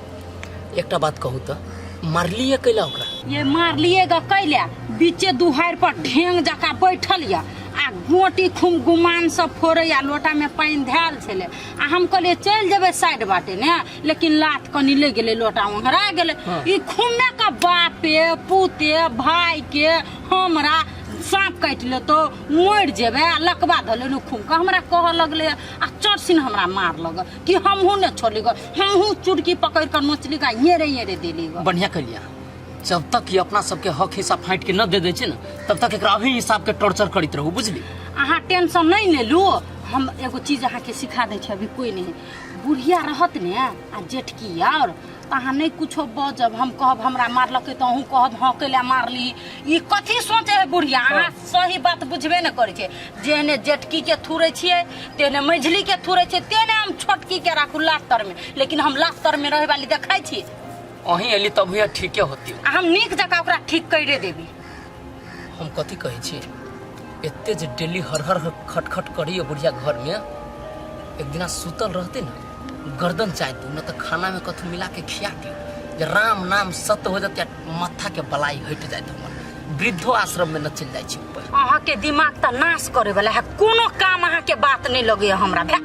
Speaker 1: एकटा बात कहू तो, मारलिए कैला ओकरा?
Speaker 8: ये मार लिएगा कैला, बीचे दुहार पर ढेंग जका बैठल या, आ गोटी खुम गुमान सब फोड़े या, लोटा में पानी धैल छले, आ हम कहलिए चल जेबे साइड बाटे ने, लेकिन लात कनी ले गेले, लोटा ओंघरा गेले। ई खुमे का बापे पुते भाई के हमरा सांप काट ले तो मर जेबे, लकवा धले न खुम का हमरा कह लगले, आ चरसिन हमरा मार लग कि हमहू ने छोड़ली ग, हमहू चुटकी पकड़ कर नोचली का, ये देली ग।
Speaker 1: बढ़िया कैलिया, जब तक ये अपना सबके हक हिस्सा फाइट के न दे दे छै न, तब तक एकरा अही हिसाब के टॉर्चर करत रहू, बुझली?
Speaker 8: अहाँ टेंशन नहीं ले लू, हम एगो चीज अहाँ के सिखा दे छै, अभी कोई नहीं बुढ़िया रहत ने आ जेठकी और अहाँ नहीं कुछो बजब, हम कहब हमरा मारलकै तो अहूँ कहब हाँ कैला मारली, ई कथी सोचे है बुढ़िया? अहाँ सही बात बुझबे न करे छै, जेहने जेठकी के थुरे छियै, तेने मझली के थुरे छै, तेने हम छोटकी के राखू लास्तर में, लेकिन हम लास्तर में रहे वाली देखाई छी।
Speaker 1: अही एली तब हुआ ठीके होती।
Speaker 8: हम नीक जका ओकरा ठीक करे देबी।
Speaker 1: हम कथी कहै छी, एते जे डेली हर हर खटखट करिए बुढ़िया घर में, एक दिना सुतल रहते न, गर्दन चाय दू न तो खाना में कथू मिला के खिया दियो, जे राम नाम सत्य हो जाते, माथा के बलाई हट जाए, हमर वृद्धो आश्रम में न चल जाए छी। ऊपर
Speaker 8: अहाँ के दिमाग त नाश करे वाला है, कोनो काम अहाँ के बात नहीं लगे हमरा, भे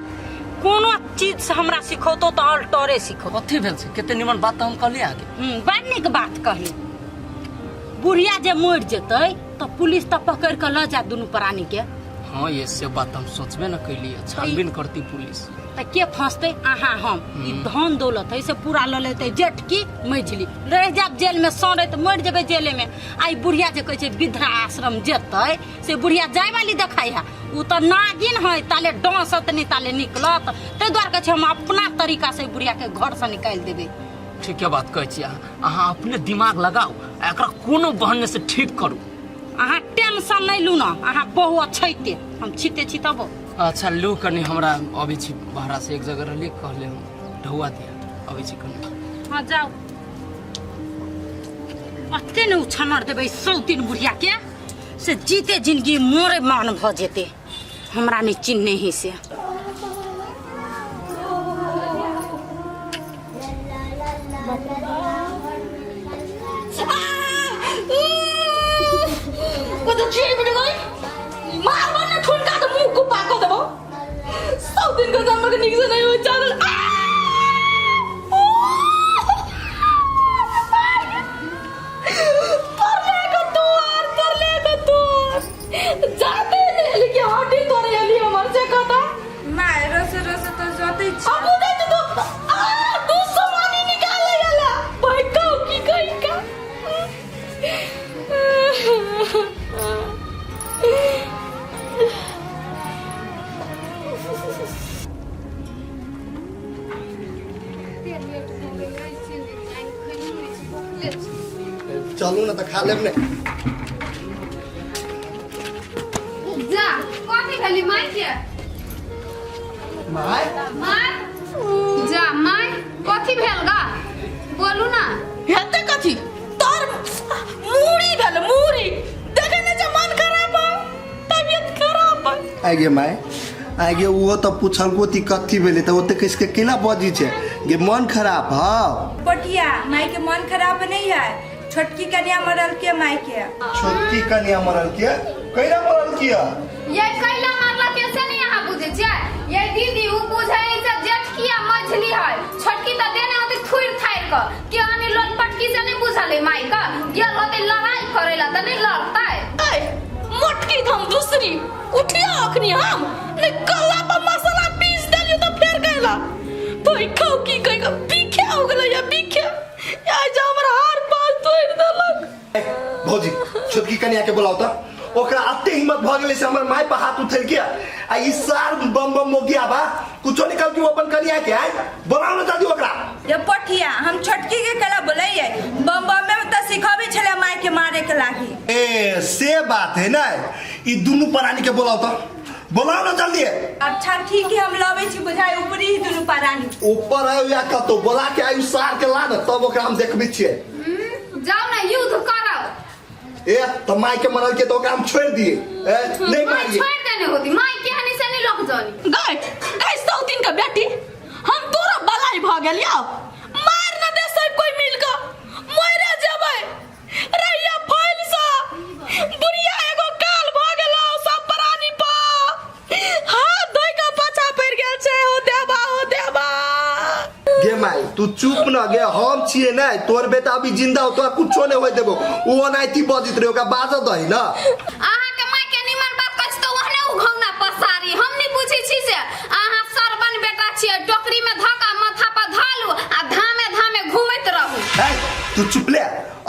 Speaker 8: कोनो चीज से हमरा सिखौतो तो अल्टरे सिखो।
Speaker 1: कथी भेल छै? कते निमन बात तो हम कहली आगे।
Speaker 8: बड़ नीक बात कहली। बुढ़िया जे मर जेतै तो पुलिस तो पकड़ के ल जाए दुनू प्राणी के।
Speaker 1: हाँ ये से बात हम सोचबे न कैली, छानबीन करती पुलिस।
Speaker 8: तो के फंसते? अहाँ हम ई धन दौलत है से पूरा ल लेते, जेठकी मझली रह जाब जेल में, सड़े तो मर जेबे जेले में। आई बुढ़िया जे कहै छै वृद्धा आश्रम जेतै, से बुढ़िया जाय वाली देखाई है, उ तो नागिन है, ताले डांसत नहीं ताले निकलत, ते द्वार कहै छै हम अपना तरीका से बुढ़िया के घर से निकाल देबे।
Speaker 1: ठीके बात कहै छी अहाँ अपने दिमाग लगाओ एकरा कोनो बहाने से ठीक करू।
Speaker 8: अहाँ टेंशन नहीं लू ना, अहाँ बहु अच्छे हम छिते छी तब।
Speaker 1: अच्छा लू कनी हमरा अभी छी बाहर से एक जगह रहली कहले हम ढौआ दिया अभी छी कनी।
Speaker 8: हाँ जाओ, अते न उछनर देबै 100 दिन बुढ़िया के से जीते जिंदगी मोरे मान भ जेते, हमरा नहीं चिन्ह ही से।
Speaker 3: चलू ना तो खा लेब ने।
Speaker 5: जा कॉफी खाली माई के
Speaker 3: माय
Speaker 5: माई जा माई कथी भेल गा बोलू ना।
Speaker 2: हेते कथी तोर मूड़ी भेल मूड़ी देखे ने जे मन खराब हो तबियत खराब हो।
Speaker 3: आगे माय आगे वो तो पूछल को ती कथी भेले तो ओते किसके केना बजी छे गे मन खराब हां
Speaker 7: पटिया माई के मन खराब नहीं है, छोटकी कन्या मरल के माई के।
Speaker 3: छोटकी कन्या मरल के कैला मरल किया
Speaker 5: ये कैला मारला कैसे नहीं यहाँ बुझे छे ये दीदी उ बुझे से जेठकिया मझली है छोटकी त देने होते थुर थार क के आने लटपटकी से नहीं बुझले माई का गेल होते लड़ाई करेला त नहीं लड़ता है।
Speaker 2: मोटकी हम दूसरी उठिया अखनी हम निकलला पर मसाला पीस देलियो तो फेर गइला भाई खाओ की कहिगा पीखे हो गेला या पीखे या जा हमरा हार पास तोड़ देलक।
Speaker 3: भौजी छोटकी कन्या के बुलाओ तो ओकरा अत्ते हिम्मत भ गेले से हमर माय पर हाथ उठल के आ ई सार बम बम मोगिया बा कुछो निकल के अपन कन्या के आय बुलाओ ना जल्दी ओकरा।
Speaker 7: ये पटिया हम छोटकी के कला बुलाइए बम बम में त सिखाबे छले माई के मारे के लागी।
Speaker 3: ए से बात है ना ई दुनु प्राणी के बुलाओ तो बुलाओ ना जल्दी।
Speaker 7: अच्छा ठीक है हम लावे छी बुझाई ऊपरी ही दुनु पारानी
Speaker 3: ऊपर आयो या कतो बोला के आयु सार के ला न तब ओकरा हम देखबे छिए।
Speaker 5: जाओ ना युद्ध करो।
Speaker 3: ए तो माई के मरल के तो ओकरा हम छोड़ दिए नहीं मारिए
Speaker 5: छोड़ देने होती माई के हनी से नहीं लग जानी।
Speaker 2: गाय गाय 100 दिन का बेटी हम तोरा बलाई भ गेलियो मार न दे सब कोई मिल के मरे जेबै रैया फैल सा बुढ़िया एगो काल भ गेलो सब प्राणी पर हाथ धोइ के पाछा पड़ गेल छै हो देबा
Speaker 3: गे माई तू चुप न गे हम छिए ना तोर बेटा अभी जिंदा हो तो कुछो नहीं होय देबो उ ओनाइती बजित रे ओका बाज दही ना।
Speaker 5: आहा के माई के निमन बात कहै त ओहने उघौना पसारी हम नहीं पूछी छी से आहा सरबन बेटा छिए टोकरी में धका माथा पर धालू आ धामे धामे घुमैत रहू।
Speaker 3: है तू चुप ले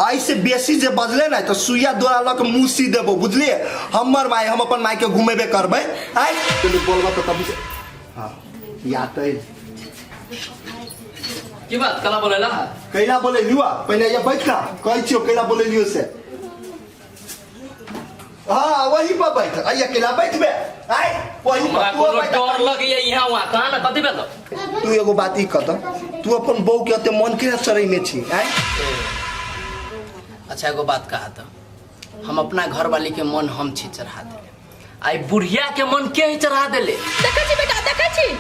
Speaker 3: ऐसे बेसी जे बजले ना तो सुइया दोरा लक मुंह सी देबो बुझलिए हमर माई हम अपन माई के घुमेबे करबै आइ तू बोलबा तो तब हां या त
Speaker 1: की बात कला बोलेला
Speaker 3: कैला बोले लियो पहले ये बैठ का कहै छियो कैला बोले लियो से हां वही पर बैठ आइए कैला बैठबे आइ वही पर तू
Speaker 1: डर लगे यहाँ वहाँ कहाँ ना कथी भेल
Speaker 3: तू एगो बात ई कत तू अपन बहू के अते मन के सरै में छी आइ।
Speaker 1: अच्छा एगो बात कहा तो हम अपना घर वाली के मन हम छी चढ़ा देले आई बुढ़िया के मन के ही चढ़ा देले।
Speaker 2: देखै छी बेटा देखै छी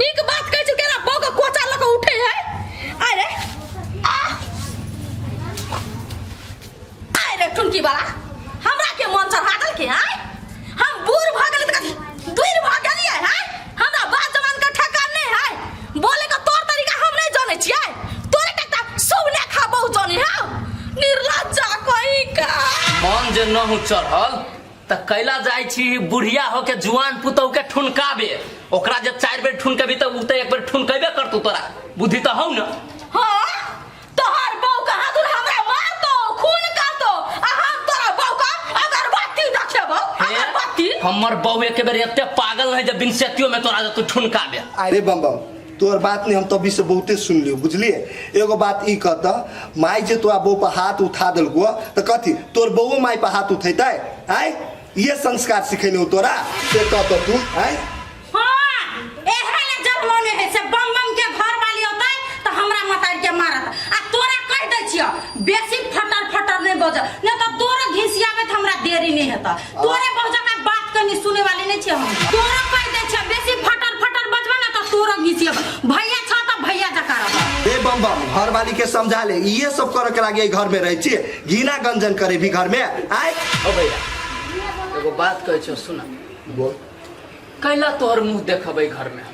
Speaker 2: नीक बात कहै छी केना बौ के कोचा ल के उठे है अरे अरे टुनकी वाला हमरा के मन चढ़ा देल के है हम बूढ़ भ गेल त कथी दूर भ गेलिए है हमरा बात जवान का ठेकान नहीं है बोले का तौर तरीका हम नहीं जाने छिए तोरे कता सब ने खाबो जानी है निर्लज्जा कोई का
Speaker 1: मन जे न हो चढ़ल त कैला जाय छी बुढ़िया हो के जुआन पुतौ के ठुनकाबे ओकरा जब 4 बेर ठुनकबी त उ त एक बेर ठुनकबे करतू तोरा बुद्धि त हौ न।
Speaker 2: हां तोहर बहू का हाथ हमरा मार दो खून का दो आ हम तोरा बहू का अगरबत्ती रखेबो अगरबत्ती
Speaker 1: हमर बहू एक बेर एते पागल है जब बिनसेतियो में तोरा तू ठुनकाबे।
Speaker 3: अरे बम बम तोर बात नहीं हम तभी से बहुते सुन लियो बुझलिए। एगो बात ई कहता माई जे तोरा बहू पर हाथ उठा दिलको तो कथी तोर बहू माई पर हाथ उठेतै आय ये संस्कार सिखेने तोरा से कहता तू आय
Speaker 8: हाँ एहे ले जन्मोने है से बम बम के घर वाली होतै तो हमरा मतार के मारत आ तोरा कह दै छियो बेसी फटर फटर नहीं बज नहीं तो तोरा घिसियाबे त हमरा देरी नहीं हेता तोरे बजा के बात कनी सुने वाली नहीं छी हम तोरा कह दै छियो बेसी फटर फटर बजबे ना तो तोरा घिसियाबे भैया छ त भैया जका रह
Speaker 3: ए बम बम घर वाली के समझा ले ये सब करे के लागे घर में रह छी घीना गंजन करे भी घर में आय
Speaker 1: ओ भैया एगो बात कहै छौ सुना
Speaker 3: बोल
Speaker 1: कैला तोहर मुंह देखबै घर में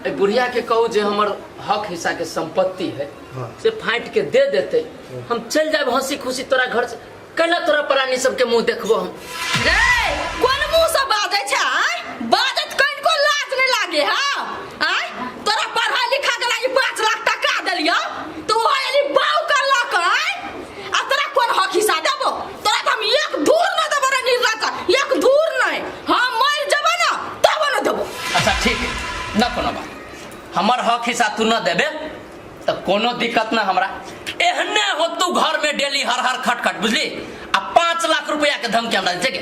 Speaker 1: ए बुढ़िया के कहू जे हमर हक हिस्सा के संपत्ति है
Speaker 3: हाँ।
Speaker 1: से फाइट के दे देते हम चल जाए हंसी खुशी तोरा घर से कैला तोरा प्राणी सबके मुंह देखबो हम
Speaker 2: रे कोन मुंह से बाजै छै बाजत कहीं को लाज नहीं लागे हां आय तोरा पढ़ा लिखा के लागी 5 लाख टका देलियो तो ओए एली बाऊ करलक आय आ तोरा कोन हक हिस्सा देबो तोरा त हम एक धूर न देबो रे निर्लज एक धूर नहीं हम मर जब ना तब न देबो।
Speaker 1: अच्छा ठीक है न कोनो बात हमर हक हिस्सा तू न देबे तो कोनो दिक्कत ना हमरा एहने हो तू घर में डेली हर हर खटखट बुझली आ 5 लाख रुपया के धमकी हमरा दे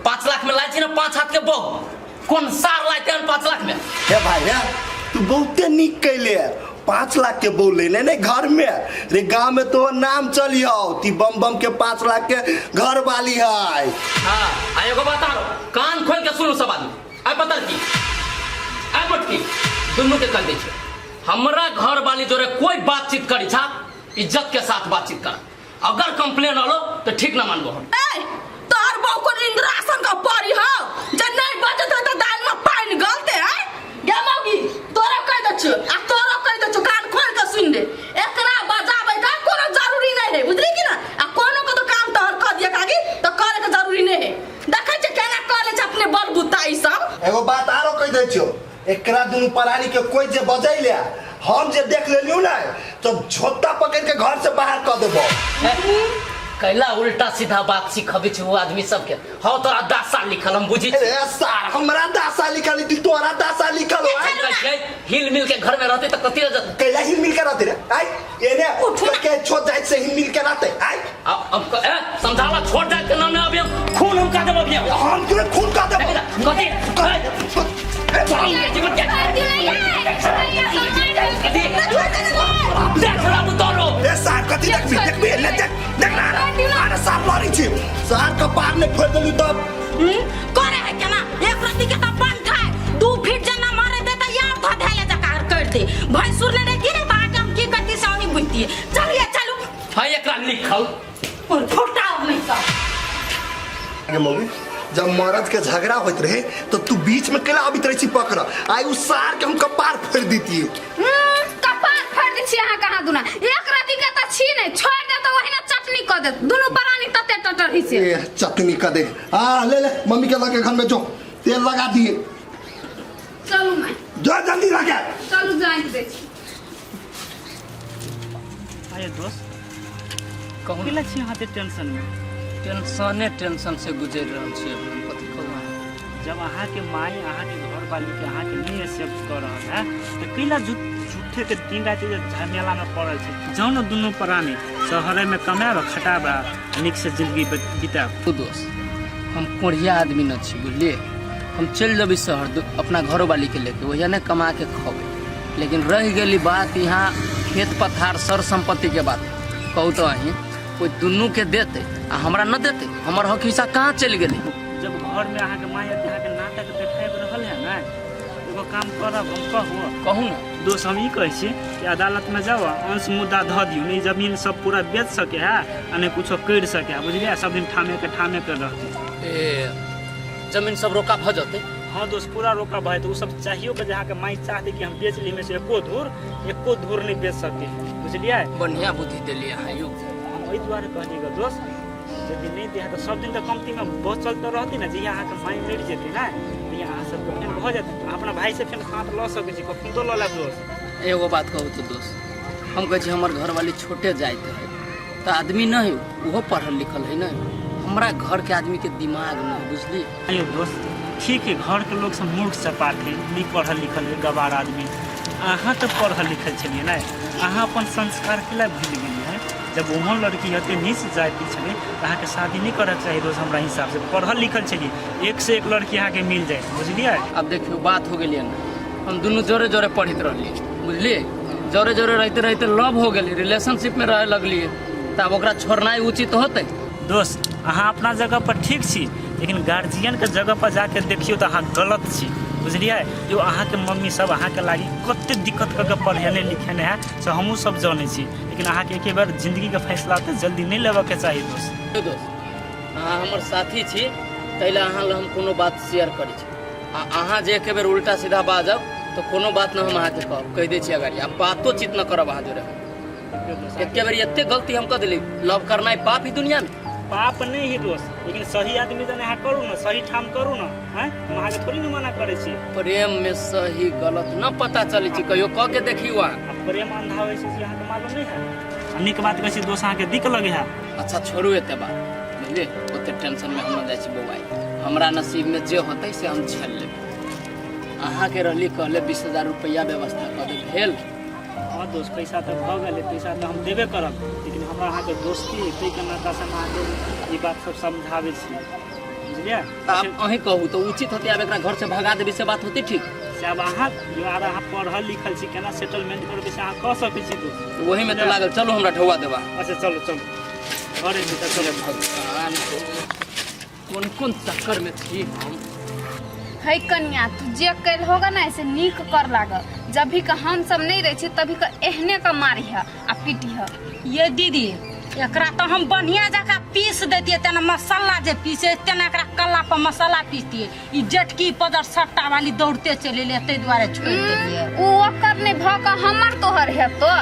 Speaker 1: 5 लाख में लाई छी ना 5 हाथ के बहू कौन सार लाइते 5 लाख में
Speaker 3: हे भाई रे तू बहुते निक कैले 5 लाख के बोल लेने नहीं घर में रे गांव में तो नाम चलियो ती बम बम के 5 लाख के घर वाली है।
Speaker 1: हां आएगो बता कान खोल के सुनो सब आदमी आ पता की आ मटकी दोनों के कर दे छै हमरा घर वाली जोरे कोई बातचीत करी छा इज्जत के साथ बातचीत कर अगर कंप्लेन आलो तो ठीक ना मानबो हम
Speaker 2: ए तोर बहू को इंद्रासन का पारी हो जे नहीं बजत तो दाल में पानी गलते है गे मौगी तोरा कह दे छ आ तोरा कह दे छ कान खोल के सुन दे एकरा बजाबै का कोनो जरूरी नहीं है बुझली कि ना आ कोनो को तो काम तोहर क दिया कागी तो करे के जरूरी नहीं है देखै छ केना करे छ अपने बलबुता ई सब
Speaker 3: एगो बात आरो कह दे छियो एकरा दुनु परानी के कोई जे बजैले हम जे देख लेलियो ना तो झोटा पकड़ के घर से बाहर कर देबो।
Speaker 1: कैला उल्टा सीधा बात सिखबे छै वो आदमी सबके हो तोरा 10 साल लिखल हम बुझी
Speaker 3: ए सार हमरा 10 साल लिखल ती तोरा 10 साल लिखल हो
Speaker 1: हिल मिल के घर में रहते तो कथि रह जाते
Speaker 3: कैला हिल मिल के रहते रे आई एने के छोड़ जाए से हिल मिल के रहते आई
Speaker 1: अब समझावा छोड़ जाए के नाम में अभी खून हम का देबो अभी
Speaker 3: हम तुरे खून का देबो
Speaker 1: कथि जीवन क्या देख रहा तोरो
Speaker 3: ए सार कथि देख भी ले देख ना अरे सार लड़ी छी सार का पार ने फोड़ देलु तब
Speaker 8: करे है केना एक रति के त बन खाए 2 फीट जना मारे दे त यार ध धैले जकार कर दे भाई सुरने रे गिरे बाट हम की करती साउनी बुझती है चलिए चलो
Speaker 1: हां एकरा लिखल
Speaker 8: और फोटा नहीं का
Speaker 3: आगे मौगी जब मर्द के झगड़ा होत रहे तो तू बीच में केला अभी तरह पकड़ आई उस सार के हम कपार फोड़ देती
Speaker 5: कपार फाड़ दी छी अहाँ कहाँ दुना एक राती के त छी नहीं छोड़ दे तो वही ना चटनी कर दे दोनों परानी तते टटर ही से
Speaker 3: ए चटनी कर दे ले ले मम्मी के लगे घर में जो तेल लगा दिए
Speaker 5: चलो मैं
Speaker 3: जो जल्दी लगा
Speaker 5: चलो जाए दे
Speaker 9: आये दोस्त
Speaker 1: कहूँ
Speaker 9: की लग छी हाथे टेंशन में
Speaker 1: टेंशन से गुजर रहल छी हम कथि कहूँ
Speaker 9: जब अहाँ के माई अहाँ के घर वाली के अहाँ के नहीं एक्सेप्ट कर रहल है तो कैला झूठे के दिन रात झमेला में पड़ल छै जाओ न दुनू प्राणी शहर में कमाब खटाब निक से जिंदगी बिताब
Speaker 1: तो दोस्त हम कोढ़िया आदमी न छी बुझलिए हम चल जब शहर अपना घर वाली के लेके वही ने कमा के खबे लेकिन रह गई बात यहाँ खेत पथार सर संपत्ति के बात कहू तो अही कोई दुनू के देते आ हमरा न देते हमर हक हिस्सा कहाँ चल गए
Speaker 9: जब घर में अहाँ के माई अहाँ के नाटक देखाब रहल है ना एगो काम करब हम
Speaker 1: कहू ना
Speaker 9: दोस्त हम ई कहै छी कि अदालत में जाओ अंश मुद्दा धऽ दियौ नहीं जमीन सब पूरा बेच सके है आ नहीं कुछो कर सके है बुझलिए सब दिन ठामे के रहते
Speaker 1: ए जमीन सब रोका भ जते
Speaker 9: हाँ दोस्त पूरा रोका भाई तो सब चाहिए कि जहाँ के माई चाहते कि हम बेच ली में से एको धूर नहीं बेच सके बुझलिए
Speaker 1: बढ़िया बुद्धि दिलिए अहाँ यो
Speaker 9: हम वही द्वारे कहलिएगा दोस्त यदि नहीं दिया तो सब दिन तो कंपनी में बहुत चलते रहती ना जी यहाँ के माई मर जेती ना यहाँ सबके फेन भ जाते अपना भाई से फेन हाथ लऽ सकै छी कखनो तो लऽ लेब दोस्त
Speaker 1: एगो बात कहू तो दोस्त हम कहै छी हमर घर वाली छोटे जाइत है तो आदमी नहीं वो पढ़ल लिखल है ना हमारा घर के आदमी के दिमाग नहीं बुझली
Speaker 9: अरे दोस्त ठीक है घर के लोग सब मूर्ख सपाट है नहीं पढ़ल लिखल है गवार आदमी अहाँ तो पढ़ल लिखल छलिए ना, अहाँ अपन संस्कार के लिए भूल गेलिए हैं। जब वहाँ लड़की हते नीच जाति छले तो अहाँ के शादी नहीं करना चाहिए दोस्त। हमरा हिसाब से पढ़ल लिखल छलिए, एक से एक लड़की अहाँ के मिल जाए, बुझलिए।
Speaker 1: अब देखियो बात हो गई ना, हम दोनों जोरे जोरे पढ़ित रहलिए, बुझलिए। जोरे जोरे रहते रहते लव हो गए, रिलेशनशिप में रहे लगलिए, तब ओकरा छोड़नाई उचित होते।
Speaker 9: दोस्त अहाँ अपना जगह पर ठीक छी, लेकिन गार्जियन के जगह पर जाके देखियो तो अहाँ गलत छी, बुझलिए। जो अहाँ के मम्मी सब अहाँ के लागी कते दिक्कत करके पढ़ेने लिखेने है से हमहूँ सब जाने छी, लेकिन अहाँ के एक बार जिंदगी के फैसला तो जल्दी नहीं लेबे के चाहिए दोस्त।
Speaker 1: दोस्त अहाँ हमर साथी छी, तैले अहाँ ल हम कोनो बात शेयर करै छी। अहाँ जे एक बेर उल्टा सीधा बाजब तो कोनो बात न हम अहाँ के कहब, कह दै छी अगाड़ी। अब बातो चित न करब अहाँ जोरे। एक बेर एते गलती हम कर देली, लव करना पाप ही दुनिया में।
Speaker 9: पाप नहीं है दोस्त, लेकिन सही आदमी जने अहाँ करू ना, सही ठाम करू ना, हैं हम अहाँ के थोड़ी न मना करे छी।
Speaker 1: प्रेम में सही गलत न पता चले छी, कहियो कह के देखियो अहाँ।
Speaker 9: प्रेम अंधा होय छै से अहाँ के मालूम नहीं है। नीक बात कहै छी दोस्त, अहाँ के दिक लगे है।
Speaker 1: अच्छा छोड़ू एते बात, बुझलिए। ओते टेंशन में हम न जाय छी बौआई, हमरा नसीब में जे होतै से हम झेल लेब। अहाँ के रहली कहले 20,000 रुपया व्यवस्था कर दे, भेल।
Speaker 9: हाँ दोस्त, पैसा तो भ गए, पैसा तो हम देबे करब, लेकिन हमरा अहाँ के दोस्ती तै के नाता से अहाँ के ई बात सब समझावे छी, बुझलिए।
Speaker 1: अब अहीं कहू तो उचित होते, अब एकरा घर से भगा देबी से बात होती ठीक।
Speaker 9: से अब अहाँ जो अहाँ पढ़ल लिखल छी, केना सेटलमेंट करबे से अहाँ कह सकै छी दोस्त।
Speaker 1: वही में तो लागल, चलो हमरा ढौआ देबा।
Speaker 9: अच्छा चलो चलो घरे भीतर चलो।
Speaker 1: भगवान कौन कौन चक्कर में थी हम।
Speaker 5: है कन्या, तू जे कल होगा ना ऐसे नीक कर लाग। जब भी का हम सब नहीं रहे छी तभी का एहने का मारी है आ पीटी है।
Speaker 8: ये दीदी एकरा तो हम बढ़िया जगह पीस देतिए, तेना मसाला जे पीसे तेना एकरा कल्ला पर मसाला पीसतिए। ई जटकी पदर सट्टा वाली दौड़ते चले ले, तै द्वारे छोड़ देलिए।
Speaker 5: उ ओकर ने भ का हमर तोहर है तो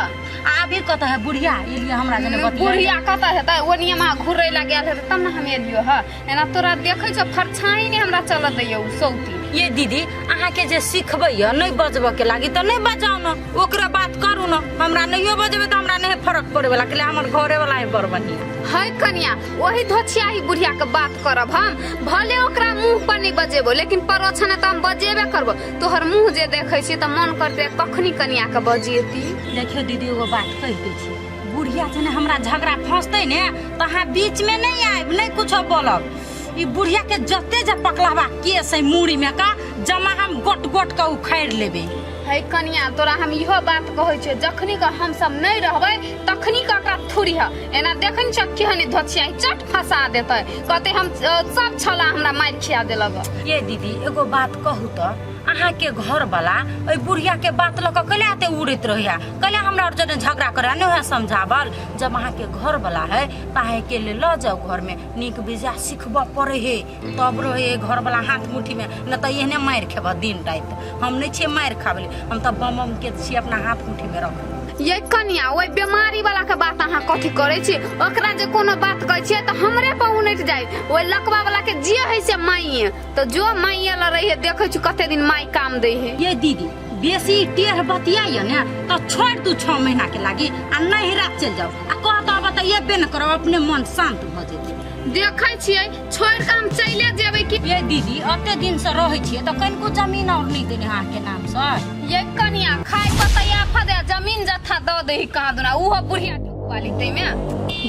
Speaker 8: अभी कत है बुढ़िया, इलिए हमरा जने बतिया।
Speaker 5: बुढ़िया कता है त ओनिया मा घुरै ला गेल है तब ना हम एलियो ह। एना तोरा देखै छ फरछाई ने हमरा चल दैयो सौती।
Speaker 8: ये दीदी अहाँ के जे सिखबै य नहीं बजबे के लागी तो नहीं बजाओ न, ओकरा बात करू न। हमरा नहीं बजबे तो हमरा नहीं फरक पड़े वाला, के हमर घरे वाला है बड़ बढ़िया।
Speaker 5: है कन्या, वही धोछियाही बुढ़िया के बात करब हम। भले ओकरा मुंह पर नहीं बजेबो, लेकिन परोछने तो हम बजेबे करबो। तोहर मुंह जे देखै छी त मन करते कखनी कन्या के बजेती।
Speaker 8: देखियो दीदी एगो बात कह दै छी, बुढ़िया जने हमरा झगड़ा फंसतै ने त अहाँ बीच में नहीं आइब, नहीं कुछो बोलब। ई बुढ़िया के जते जे पकलावा केस है मूड़ी में का जमा हम गोट गोट के उखाड़ लेबे।
Speaker 5: है कन्या, तोरा हम इहो बात कहै छै, जखनी का हम सब नहीं रहबै तखनी का का थोड़ी है। एना देखन छ केहने धोछियाही चट फंसा देतै, कहते हम सब छला हमरा मार खिया देलक।
Speaker 8: ये दीदी एगो बात कहू तो, अहाँ के घर वाला ओइ बुढ़िया के बात लक कले आते उड़ैत रहिया, कले हमरा और जने झगड़ा करे नहीं है समझावल। जब अहाँ के घर वाला है ताहे के ले ल जाओ घर में, नीक बिजा सिखबा पड़े है, तब रहे घर वाला हाथ मुट्ठी में, न त एहने मार खेबा दिन रात। हम नहीं छे मार खाबले, हम त बम के छी अपना हाथ मुट्ठी में रख।
Speaker 5: ये कन्या, ओइ बीमारी वाला के बात अहाँ कथी करे छी? ओकरा जे कोनो बात कहै छियै त हमरे पर उनट जाय। ओइ लकवा वाला के जे है से माई तो जो माई ला रही है, देखै छी कते दिन माई काम दे है।
Speaker 8: ये दीदी बेसी टेढ़ बतियाइए ने तो छोड़ दू 6 महीना के लागी आ नहीं रात चल जाओ आ कहता बताइए बे न करो, अपने मन शांत भ जेते।
Speaker 5: देखै छियै छोड़ के हम चले जेबै कि?
Speaker 8: ये दीदी अते दिन से रहै छियै त कनको जमीन और नहीं देने अहाँ के नाम से।
Speaker 5: ये कन्या, खाय पतैया फदे जमीन जत्था द दे कहां दुना, उहो बुढ़िया वाली तै में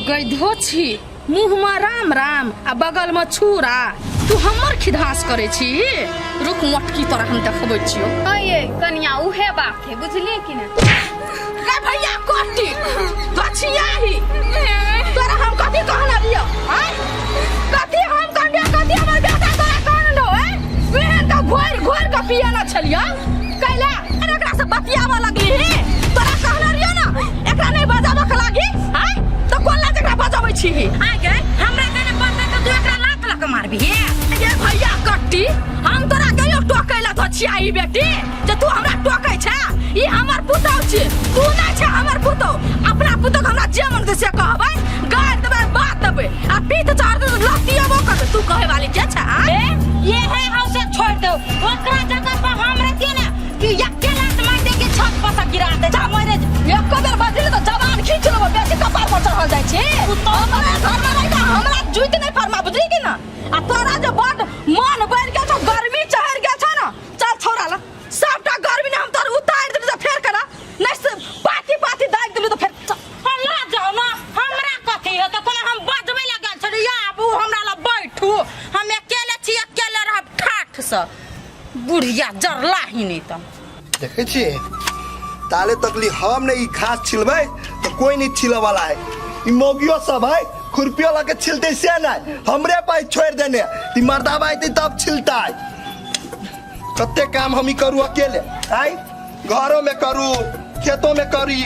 Speaker 6: गइधो छी, मुंह में राम राम आ बगल में छुरा। तू हमर खिधास करे छी? रुक मोटकी तोरा हम देखबै छियो।
Speaker 5: ये कन्या उहे बात है, बुझलिए कि ना?
Speaker 6: रे भैया कोटी बचियाही तोरा हम कथी कहना दियो? हैं कथी हम कहलियो? कथी हमर बेटा तोरा कहलो है? वेहन का घोर घोर के पिया ना छलियो कैला, एकरा से बतियावा लगली है। तोरा कहना रियो ना एकरा नहीं बजाबे के लागी, हैं तो कोन ला जकरा बजाबै छी?
Speaker 8: आ गए हमरा कने पता त तू एकरा लात लक मारबी हे।
Speaker 6: ये भैया कट्टी, हम तोरा कहियो टोकैला धछियाई बेटी जे तू हमरा टोकै छ? ई हमर पुतौ छी, तू नै छ हमर पुतौ। अपना पुतौ हमरा जे मन से कहबै, गाड़ देबै, बात देबै आ पीठ चार दे लतियाबो कर। तू कहे वाली के छ?
Speaker 8: ये है हौसे छोड़ दो, ओकरा जगह पर हम रहती ना कि यक्के लात मार दे के छत पर से गिरा दे। जा मरे
Speaker 6: एक कदर बजले तो जवान खींच लेबो, बेटी कपार पर चढ़ जाय छी। हमरा घर में रहि हमरा जुइत नहीं फरमा, बुझली कि ना? आ तोरा जे बड मन बढ़ गेल छ, गर्मी चढ़ गेल छ ना, चल छोड़ा ला सबटा गर्मी ने हम तोर उतार दे, फेर
Speaker 8: से बुढ़िया जरला ही नहीं तो
Speaker 3: देखे छिए ताले तकली हम नहीं घास छिलबै तो कोई नहीं छिले वाला है। ई मौगियो सब है खुरपियो लगे छिलते से नहीं हमरे पास छोड़ देने ती मर्दा भाई तब छिलता है। कते काम हम ही करू अकेले आई घरों में करू खेतों में करी